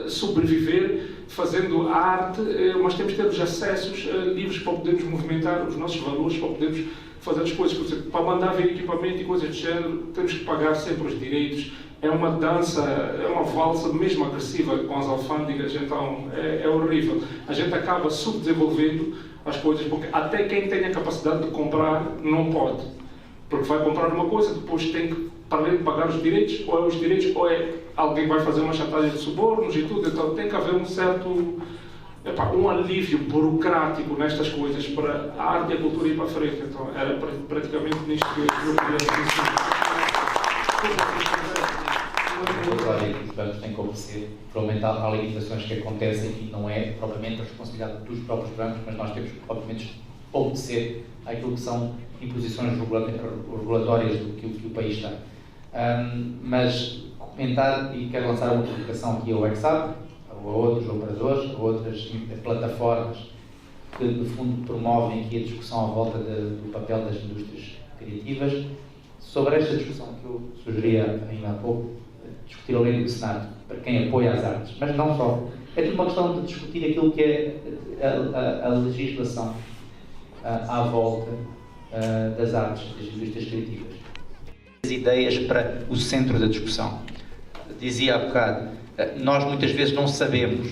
sobreviver fazendo a arte, mas temos que ter os acessos livres para podermos movimentar os nossos valores, para podermos fazer as coisas. Por exemplo, para mandar vir equipamento e coisas do género, temos que pagar sempre os direitos. É uma dança, é uma valsa mesmo agressiva com as alfândegas, então é horrível. A gente acaba subdesenvolvendo as coisas, porque até quem tem a capacidade de comprar não pode. Porque vai comprar uma coisa, depois tem que, para além de pagar os direitos, ou é alguém vai fazer uma chantagem de subornos e tudo, então tem que haver um certo, um alívio burocrático nestas coisas para a arte e a cultura ir para a frente. Então era praticamente nisto que eu queria dizer. Os bancos têm que obedecer. Provavelmente há limitações que acontecem e não é propriamente a responsabilidade dos próprios bancos, mas nós temos que, obviamente, obedecer àquilo que são imposições regulatórias que o país tem. Mas comentar, e quero lançar uma provocação aqui ao WhatsApp, a outros operadores, a outras plataformas que, no fundo, promovem aqui a discussão à volta do papel das indústrias criativas. Sobre esta discussão que eu sugeria ainda há pouco, discutir a lei do Senado, para quem apoia as artes, mas não só. É tudo uma questão de discutir aquilo que é a legislação à volta das artes, das indústrias criativas. As ideias para o centro da discussão. Dizia há bocado, nós muitas vezes não sabemos.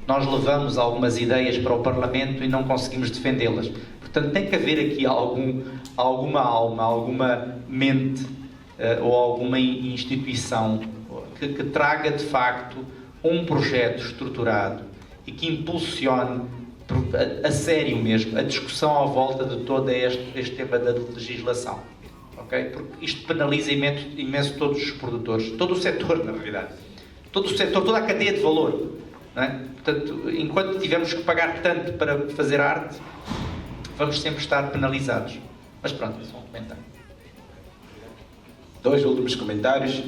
Nós levamos algumas ideias para o Parlamento e não conseguimos defendê-las. Portanto, tem que haver aqui alguma alma, alguma mente ou alguma instituição que traga de facto um projeto estruturado e que impulsione a sério mesmo a discussão à volta de todo este tema da legislação. Okay? Porque isto penaliza imenso todos os produtores, todo o setor, na realidade. Todo o setor, toda a cadeia de valor. Não é? Portanto, enquanto tivermos que pagar tanto para fazer arte, vamos sempre estar penalizados. Mas pronto, é só um comentário. 2 últimos comentários,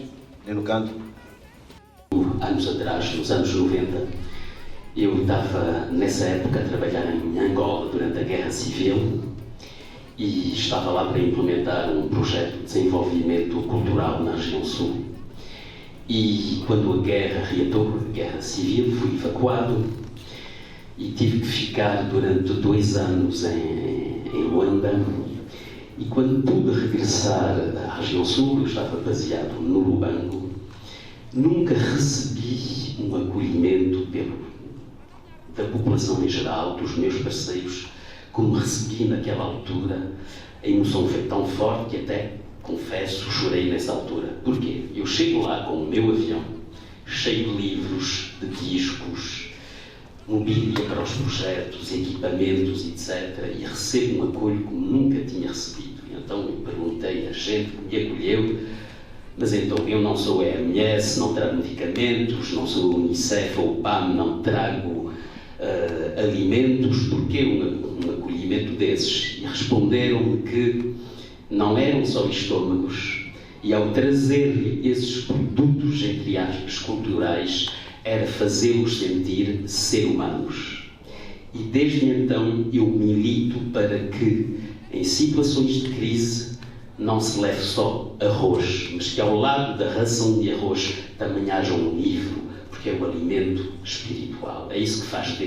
ali no canto. Anos atrás, nos anos 90, eu estava nessa época a trabalhar em Angola durante a Guerra Civil e estava lá para implementar um projeto de desenvolvimento cultural na região sul. E quando a guerra reatou, a guerra civil, fui evacuado e tive que ficar durante 2 anos em Luanda. E quando pude regressar à região sul, eu estava baseado no Lubango, nunca recebi um acolhimento da população em geral, dos meus parceiros, como recebi naquela altura. A emoção foi tão forte que até, confesso, chorei nessa altura. Porquê? Eu chego lá com o meu avião, cheio de livros, de discos, mobília para os projetos, equipamentos, etc. E recebo um acolho como nunca tinha recebido. Então eu perguntei a gente que me acolheu, mas então eu não sou a OMS, não trago medicamentos, não sou o Unicef ou o PAM, não trago alimentos, porquê um acolhimento desses? E responderam-me que não eram só estômagos, e ao trazer-lhe esses produtos, entre aspas, culturais, era fazê-los sentir ser humanos. E desde então eu milito para que, em situações de crise, não se leve só arroz, mas que ao lado da ração de arroz também haja um livro, porque é o alimento espiritual. É isso que faz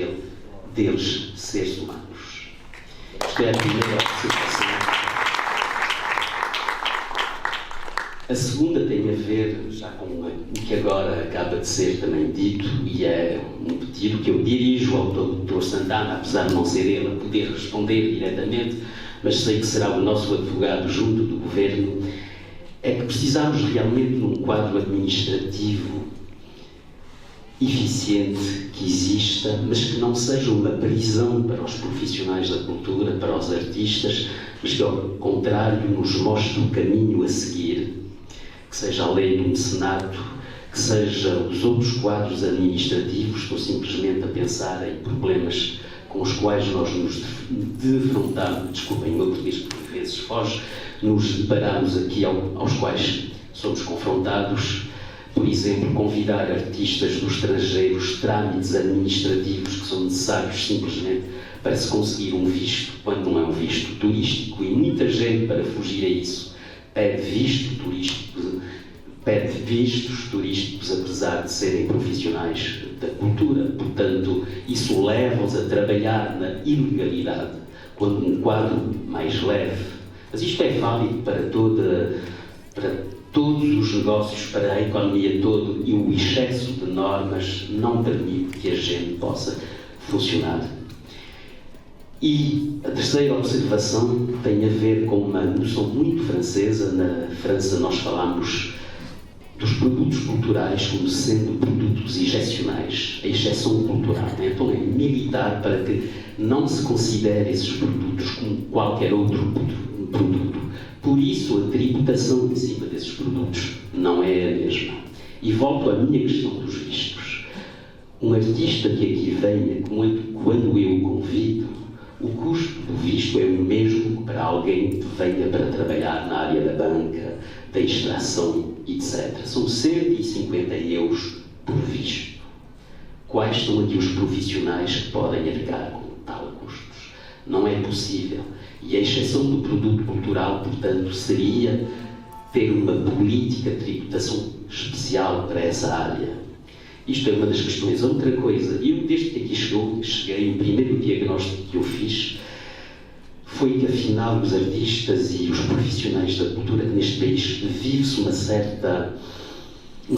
deles seres humanos. Isto é a primeira observação. A segunda tem a ver já com o que agora acaba de ser também dito, e é um pedido que eu dirijo ao Dr. Santana, apesar de não ser ele a poder responder diretamente, mas sei que será o nosso advogado junto do Governo. É que precisamos realmente de um quadro administrativo eficiente, que exista, mas que não seja uma prisão para os profissionais da cultura, para os artistas, mas que, ao contrário, nos mostre o caminho a seguir, que seja a lei do mecenato, que seja os outros quadros administrativos. Estou simplesmente a pensar em problemas com os quais nós nos defrontamos, desculpem o meu português que por vezes foge, nos deparamos aqui, aos quais somos confrontados. Por exemplo, convidar artistas do estrangeiro, os trâmites administrativos que são necessários simplesmente para se conseguir um visto, quando não é um visto turístico, e muita gente, para fugir a isso, pede vistos turísticos, apesar de serem profissionais da cultura. Portanto, isso leva-os a trabalhar na ilegalidade, quando um quadro mais leve. Mas isto é válido para todos os negócios, para a economia toda, e o excesso de normas não permite que a gente possa funcionar. E a terceira observação tem a ver com uma noção muito francesa. Na França nós falamos dos produtos culturais como sendo produtos excepcionais, a exceção cultural. Então é militar para que não se considere esses produtos como qualquer outro produto. Por isso a tributação em cima desses produtos não é a mesma. E volto à minha questão dos vistos. Um artista que aqui venha, quando eu o convido, o custo do visto é o mesmo que para alguém que venha para trabalhar na área da banca, da extração, etc. São 150 € por visto. Quais são aqui os profissionais que podem arcar com tal custos? Não é possível. E a exceção do produto cultural, portanto, seria ter uma política de tributação especial para essa área. Isto é uma das questões. Outra coisa, eu desde que aqui cheguei, o primeiro diagnóstico que eu fiz foi que, afinal, os artistas e os profissionais da cultura neste país vive-se um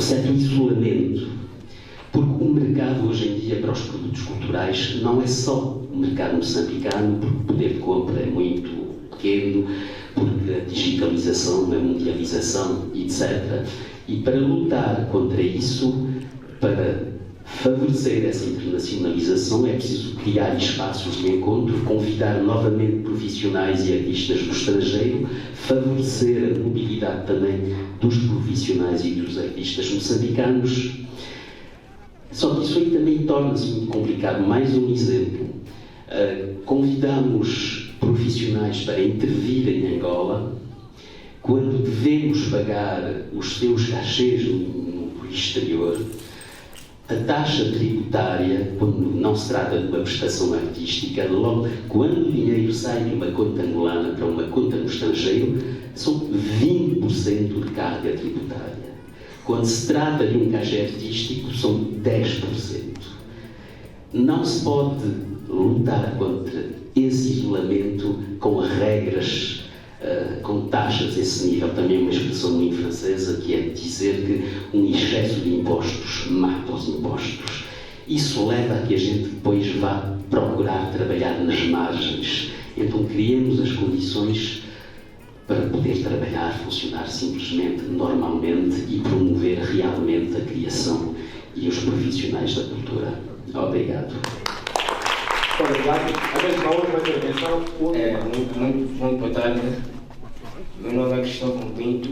certo isolamento, porque o mercado hoje em dia para os produtos culturais não é só o mercado moçambicano, porque o poder de compra é muito pequeno, porque a digitalização, a mundialização, etc. E para lutar contra isso, para favorecer essa internacionalização, é preciso criar espaços de encontro, convidar novamente profissionais e artistas do estrangeiro, favorecer a mobilidade também dos profissionais e dos artistas moçambicanos. Só que isso aí também torna-se muito complicado. Mais um exemplo. Convidamos profissionais para intervir em Angola, quando devemos pagar os seus cachês no exterior. A taxa tributária, quando não se trata de uma prestação artística, logo quando o dinheiro sai de uma conta angolana para uma conta no estrangeiro, são 20% de carga tributária. Quando se trata de um cachê artístico, são 10%. Não se pode lutar contra esse isolamento com regras, com taxas desse nível. Também uma expressão muito francesa que é dizer que um excesso de impostos mata os impostos. Isso leva a que a gente depois vá procurar trabalhar nas margens. Então criemos as condições para poder trabalhar, funcionar simplesmente, normalmente e promover realmente a criação e os profissionais da cultura. Obrigado. Obrigado. A mesma outra intervenção. Muito boa tarde. Meu nome é Cristóvão Pinto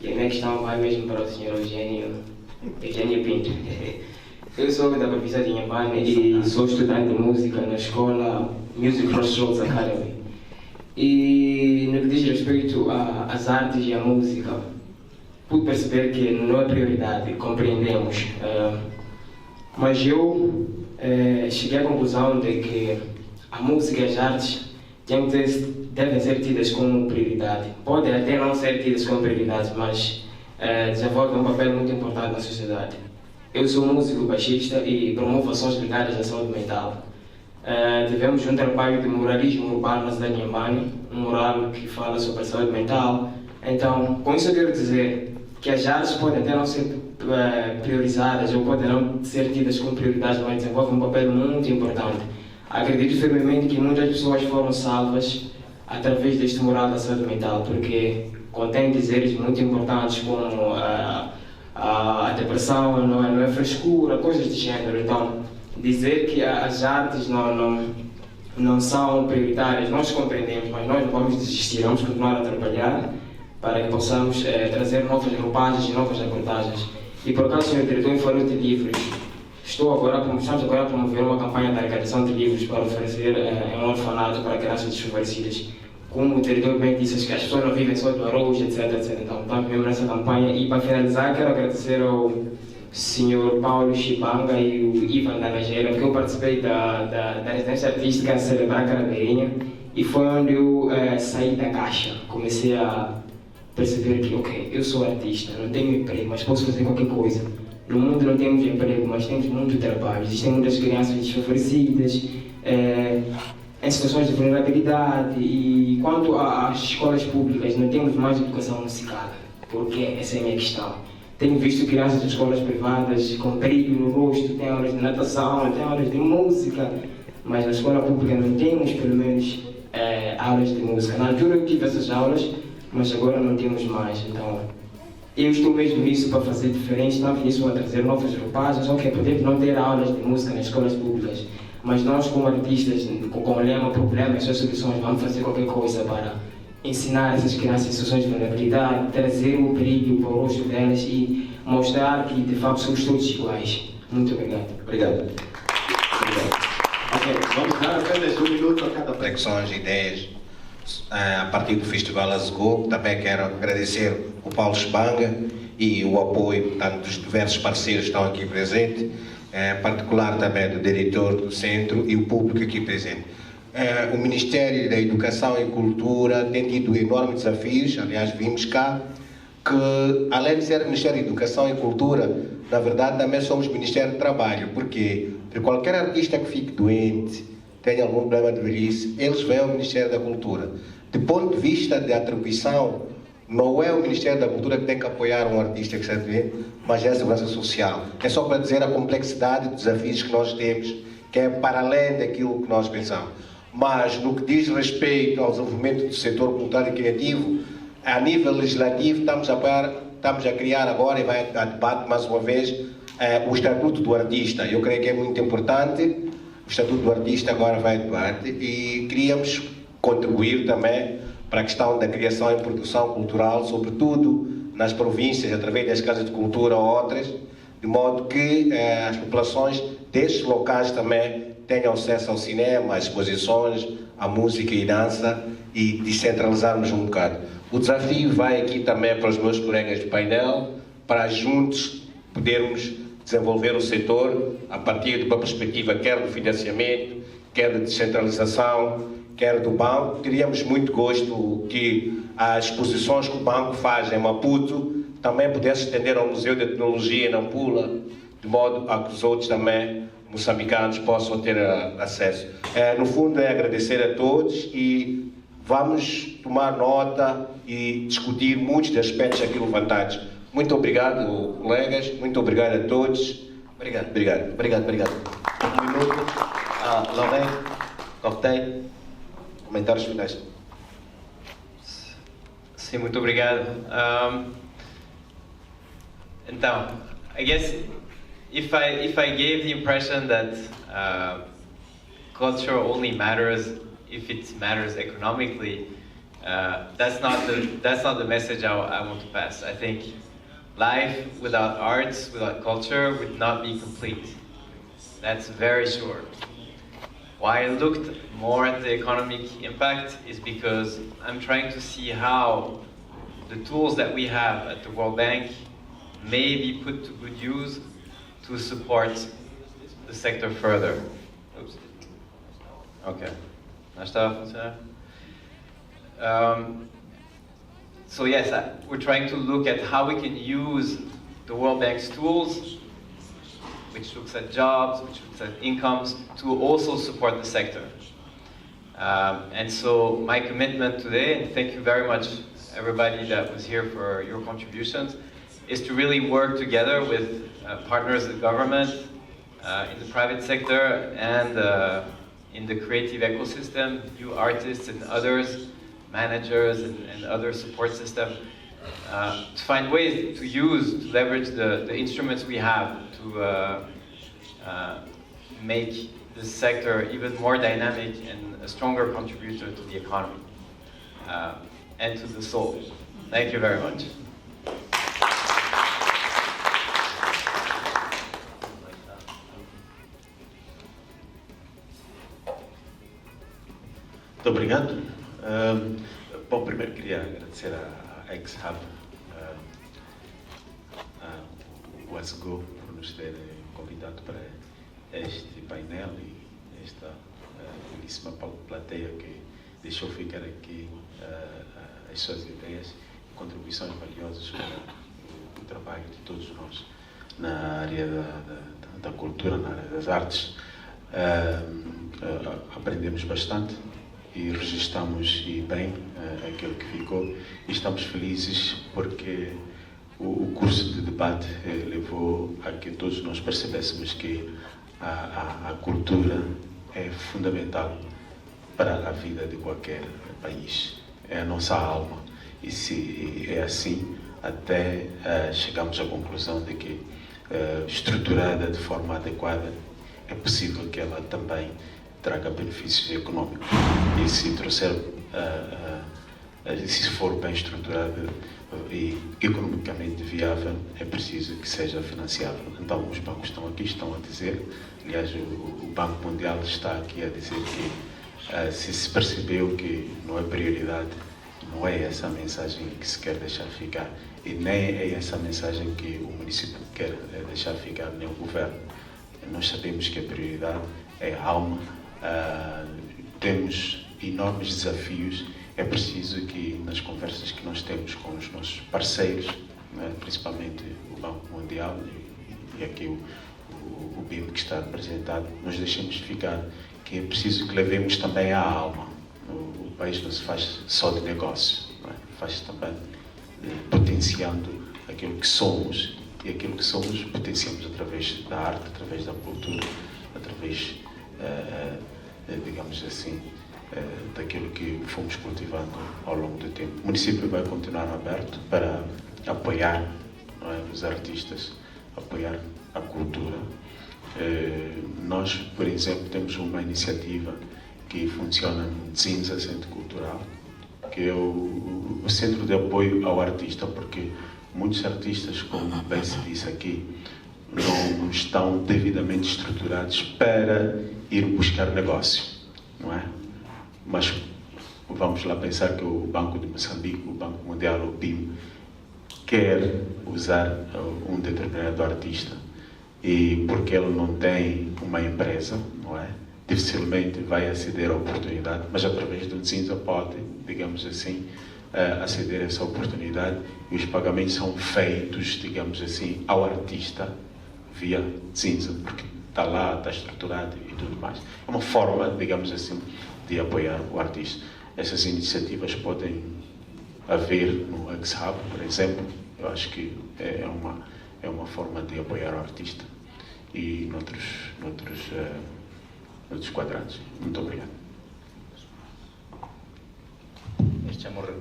e a minha questão vai mesmo para o Sr. Eugênio Pinto. Eu sou da província de Inhambane e sou estudante de música na escola Music Crossroads Academy. E no que diz respeito às artes e à música, pude perceber que não é prioridade, compreendemos. Mas eu cheguei à conclusão de que a música e as artes devem ser tidas como prioridade. Podem até não ser tidas como prioridade, mas desenvolvem um papel muito importante na sociedade. Eu sou músico baixista e promovo ações ligadas à saúde mental. Tivemos um trabalho de muralismo urbano na cidade de Inhambane, um mural que fala sobre a saúde mental. Então, com isso eu quero dizer que as artes podem até não ser priorizadas ou podem não ser tidas como prioridades, mas desenvolvem um papel muito importante. Acredito firmemente que muitas pessoas foram salvas através deste mural da saúde mental, porque contém dizeres muito importantes como a depressão não é frescura, coisas do gênero. Então, dizer que as artes não são prioritárias, nós compreendemos, mas nós não vamos desistir, vamos continuar a trabalhar para que possamos trazer novas roupagens e novas abordagens. E por acaso o Sr. Diretor falou de livros. Estamos agora a promover uma campanha de arrecadação de livros para oferecer em um orfanato para crianças desfavorecidas. Como o diretor bem disse, que as pessoas não vivem só do arroz, etc. Então, estamos mesmo nessa campanha. E para finalizar, quero agradecer ao Sr. Paulo Chibanga e o Ivan da Nageira, porque eu participei da residência artística a celebrar Carabeirinha e foi onde eu saí da caixa. Comecei a perceber que, ok, eu sou artista, não tenho emprego, mas posso fazer qualquer coisa. No mundo não temos emprego, mas temos muito trabalho. Existem muitas crianças desfavorecidas, em situações de vulnerabilidade, e quanto às escolas públicas, não temos mais educação musical, porque essa é a minha questão. Tenho visto crianças de escolas privadas com brilho no rosto, têm aulas de natação, têm aulas de música, mas na escola pública não temos, pelo menos, aulas de música. Na altura eu tive essas aulas, mas agora não temos mais. Então, eu estou mesmo nisso para fazer diferente, não nisso para trazer novas roupagens. Ok, podemos não ter aulas de música nas escolas públicas, mas nós, como artistas, com o lema Problemas e Suas Soluções, vamos fazer qualquer coisa para ensinar essas crianças em situações de vulnerabilidade, trazer o brilho para o rosto delas e mostrar que, de facto, somos todos iguais. Muito obrigado. Obrigado. Ok, vamos dar apenas 1 minuto a cada reflexões, ideias a partir do Festival Azegou. Também quero agradecer o Paulo Chibanga e o apoio, portanto, dos diversos parceiros que estão aqui presentes, em particular também do diretor do centro e o público aqui presente. O Ministério da Educação e Cultura tem tido enormes desafios. Aliás, vimos cá que, além de ser Ministério da Educação e Cultura, na verdade também somos Ministério do Trabalho, porque qualquer artista que fique doente, tenha algum problema de velhice, eles vêm ao Ministério da Cultura. Do ponto de vista de atribuição, não é o Ministério da Cultura que tem que apoiar um artista que está doente, mas é a Segurança Social. É só para dizer a complexidade dos desafios que nós temos, que é para além daquilo que nós pensamos. Mas, no que diz respeito ao desenvolvimento do setor cultural e criativo, a nível legislativo, estamos a criar agora, e vai a debate mais uma vez, o Estatuto do Artista. Eu creio que é muito importante. O Estatuto do Artista agora vai a debate e queríamos contribuir também para a questão da criação e produção cultural, sobretudo nas províncias, através das casas de cultura ou outras, de modo que as populações destes locais também tenham acesso ao cinema, às exposições, à música e dança, e descentralizarmos um bocado. O desafio vai aqui também para os meus colegas de painel, para juntos podermos desenvolver o setor a partir de uma perspectiva quer do financiamento, quer de descentralização, quer do banco. Teríamos muito gosto que as exposições que o banco faz em Maputo também pudesse estender ao Museu de Tecnologia em Nampula, de modo a que os outros também moçambicanos possam ter acesso. No fundo, é agradecer a todos e vamos tomar nota e discutir muitos dos aspectos aqui levantados. Muito obrigado, colegas. Muito obrigado a todos. Obrigado. Obrigado. Obrigado. Um minuto. Lorraine, Cortei, comentários finais. Sim, muito obrigado. Então, I guess if I gave the impression that culture only matters if it matters economically, that's not the message I want to pass. I think life without arts, without culture, would not be complete. That's very sure. Why I looked more at the economic impact is because I'm trying to see how the tools that we have at the World Bank may be put to good use to support the sector further. Oops. Okay. So yes, we're trying to look at how we can use the World Bank's tools, which looks at jobs, which looks at incomes, to also support the sector. And so my commitment today, and thank you very much everybody that was here for your contributions, is to really work together with partners in the government, in the private sector, and in the creative ecosystem, you artists and others, managers and other support system, to find ways to leverage the instruments we have to make this sector even more dynamic and a stronger contributor to the economy and to the soul. Thank you very much. Muito obrigado. Bom, primeiro queria agradecer à Ex-Hub, o ASGO, por nos ter convidado para este painel e esta belíssima plateia que deixou ficar aqui as suas ideias e contribuições valiosas para o trabalho de todos nós na área da cultura, na área das artes. Aprendemos bastante e registramos bem aquilo que ficou e estamos felizes porque o curso de debate levou a que todos nós percebêssemos que a cultura é fundamental para a vida de qualquer país, é a nossa alma e se é assim até chegamos à conclusão de que estruturada de forma adequada é possível que ela também traga benefícios econômicos e se trouxer, se for bem estruturada e economicamente viável, é preciso que seja financiável. Então os bancos estão aqui, estão a dizer, aliás o Banco Mundial está aqui a dizer que se percebeu que não é prioridade, não é essa a mensagem que se quer deixar ficar e nem é essa a mensagem que o município quer deixar ficar, nem o governo. Nós sabemos que a prioridade é a alma. Temos enormes desafios, é preciso que nas conversas que nós temos com os nossos parceiros, né, principalmente o Banco Mundial e aqui o BIM que está representado, nós deixemos ficar que é preciso que levemos também a alma. O país não se faz só de negócio, né, faz também potenciando aquilo que somos e aquilo que somos potenciamos através da arte, através da cultura, através digamos assim, daquilo que fomos cultivando ao longo do tempo. O município vai continuar aberto para apoiar, não é, os artistas, apoiar a cultura. Nós, por exemplo, temos uma iniciativa que funciona no Dzinza Centro Cultural, que é o centro de apoio ao artista, porque muitos artistas, como bem se disse aqui, não estão devidamente estruturados para ir buscar negócio, não é? Mas vamos lá pensar que o Banco de Moçambique, o Banco Mundial, o BIM, quer usar um determinado artista e porque ele não tem uma empresa, não é? Dificilmente vai aceder à oportunidade, mas através do Cinza pode, digamos assim, aceder a essa oportunidade, e os pagamentos são feitos, digamos assim, ao artista via Cinza, porque está lá, está estruturado e tudo mais. É uma forma, digamos assim, de apoiar o artista. Essas iniciativas podem haver no X-Hub, por exemplo. Eu acho que é uma forma de apoiar o artista, e noutros quadrados. Muito obrigado. Este já morreu.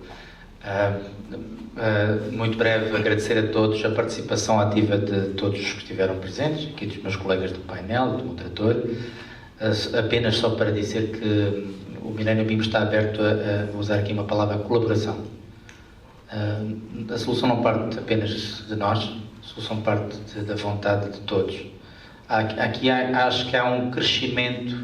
Muito breve, agradecer a todos a participação ativa de todos os que estiveram presentes, aqui dos meus colegas do painel, do moderador. Apenas só para dizer que o Millennium BIM está aberto a usar aqui uma palavra, colaboração. A solução não parte apenas de nós, a solução parte da vontade de todos. Aqui acho que há um crescimento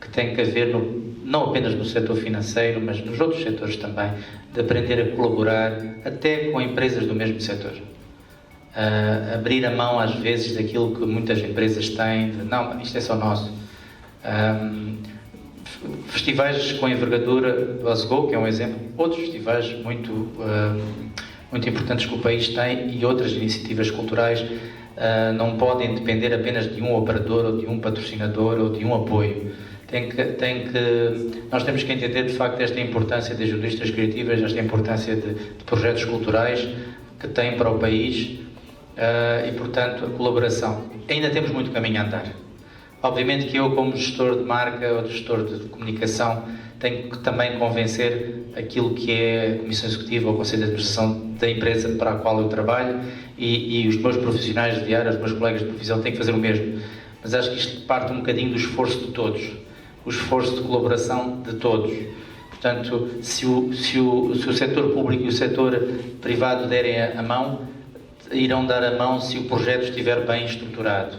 que tem que haver, não apenas no setor financeiro, mas nos outros setores também, de aprender a colaborar até com empresas do mesmo setor. Abrir a mão às vezes daquilo que muitas empresas têm, de não, isto é só nosso. Festivais com envergadura, Glasgow, que é um exemplo, outros festivais muito importantes que o país tem, e outras iniciativas culturais não podem depender apenas de um operador, ou de um patrocinador, ou de um apoio. Nós temos que entender de facto esta importância das indústrias criativas, esta importância de projetos culturais que têm para o país, e portanto a colaboração. Ainda temos muito caminho a andar. Obviamente que eu, como gestor de marca ou gestor de comunicação, tenho que também convencer aquilo que é a Comissão Executiva ou o Conselho de Administração da empresa para a qual eu trabalho, e os meus profissionais de área, os meus colegas de profissão têm que fazer o mesmo. Mas acho que isto parte um bocadinho do esforço de todos, o esforço de colaboração de todos. Portanto, se o setor público e o setor privado derem a mão, irão dar a mão se o projeto estiver bem estruturado.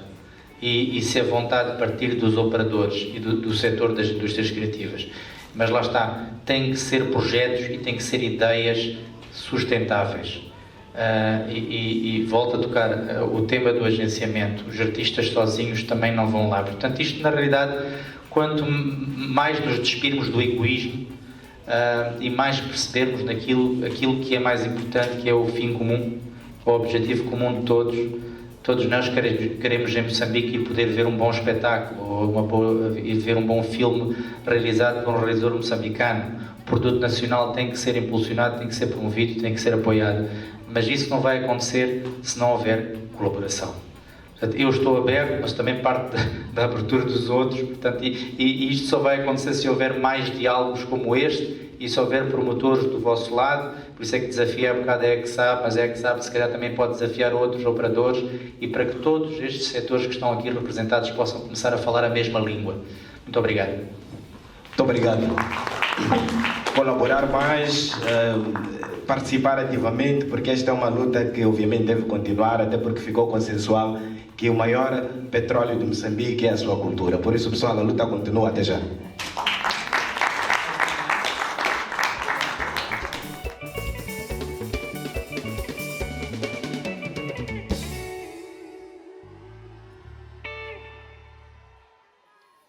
E se a vontade partir dos operadores e do setor das indústrias criativas. Mas lá está, tem que ser projetos e tem que ser ideias sustentáveis. E volto a tocar o tema do agenciamento. Os artistas sozinhos também não vão lá. Portanto, isto na realidade, quanto mais nos despirmos do egoísmo e mais percebermos aquilo que é mais importante, que é o fim comum, o objetivo comum de todos. Todos nós queremos em Moçambique ir poder ver um bom espetáculo, ou ir ver um bom filme realizado por um realizador moçambicano. O produto nacional tem que ser impulsionado, tem que ser promovido, tem que ser apoiado. Mas isso não vai acontecer se não houver colaboração. Portanto, eu estou aberto, mas também parte da abertura dos outros. Portanto, e isto só vai acontecer se houver mais diálogos como este, e se houver promotores do vosso lado. Por isso é que desafiei um bocado a EXAB, mas a EXAB se calhar também pode desafiar outros operadores, e para que todos estes setores que estão aqui representados possam começar a falar a mesma língua. Muito obrigado. Muito obrigado. Colaborar mais, participar ativamente, porque esta é uma luta que obviamente deve continuar, até porque ficou consensual que o maior petróleo de Moçambique é a sua cultura. Por isso, pessoal, a luta continua. Até já.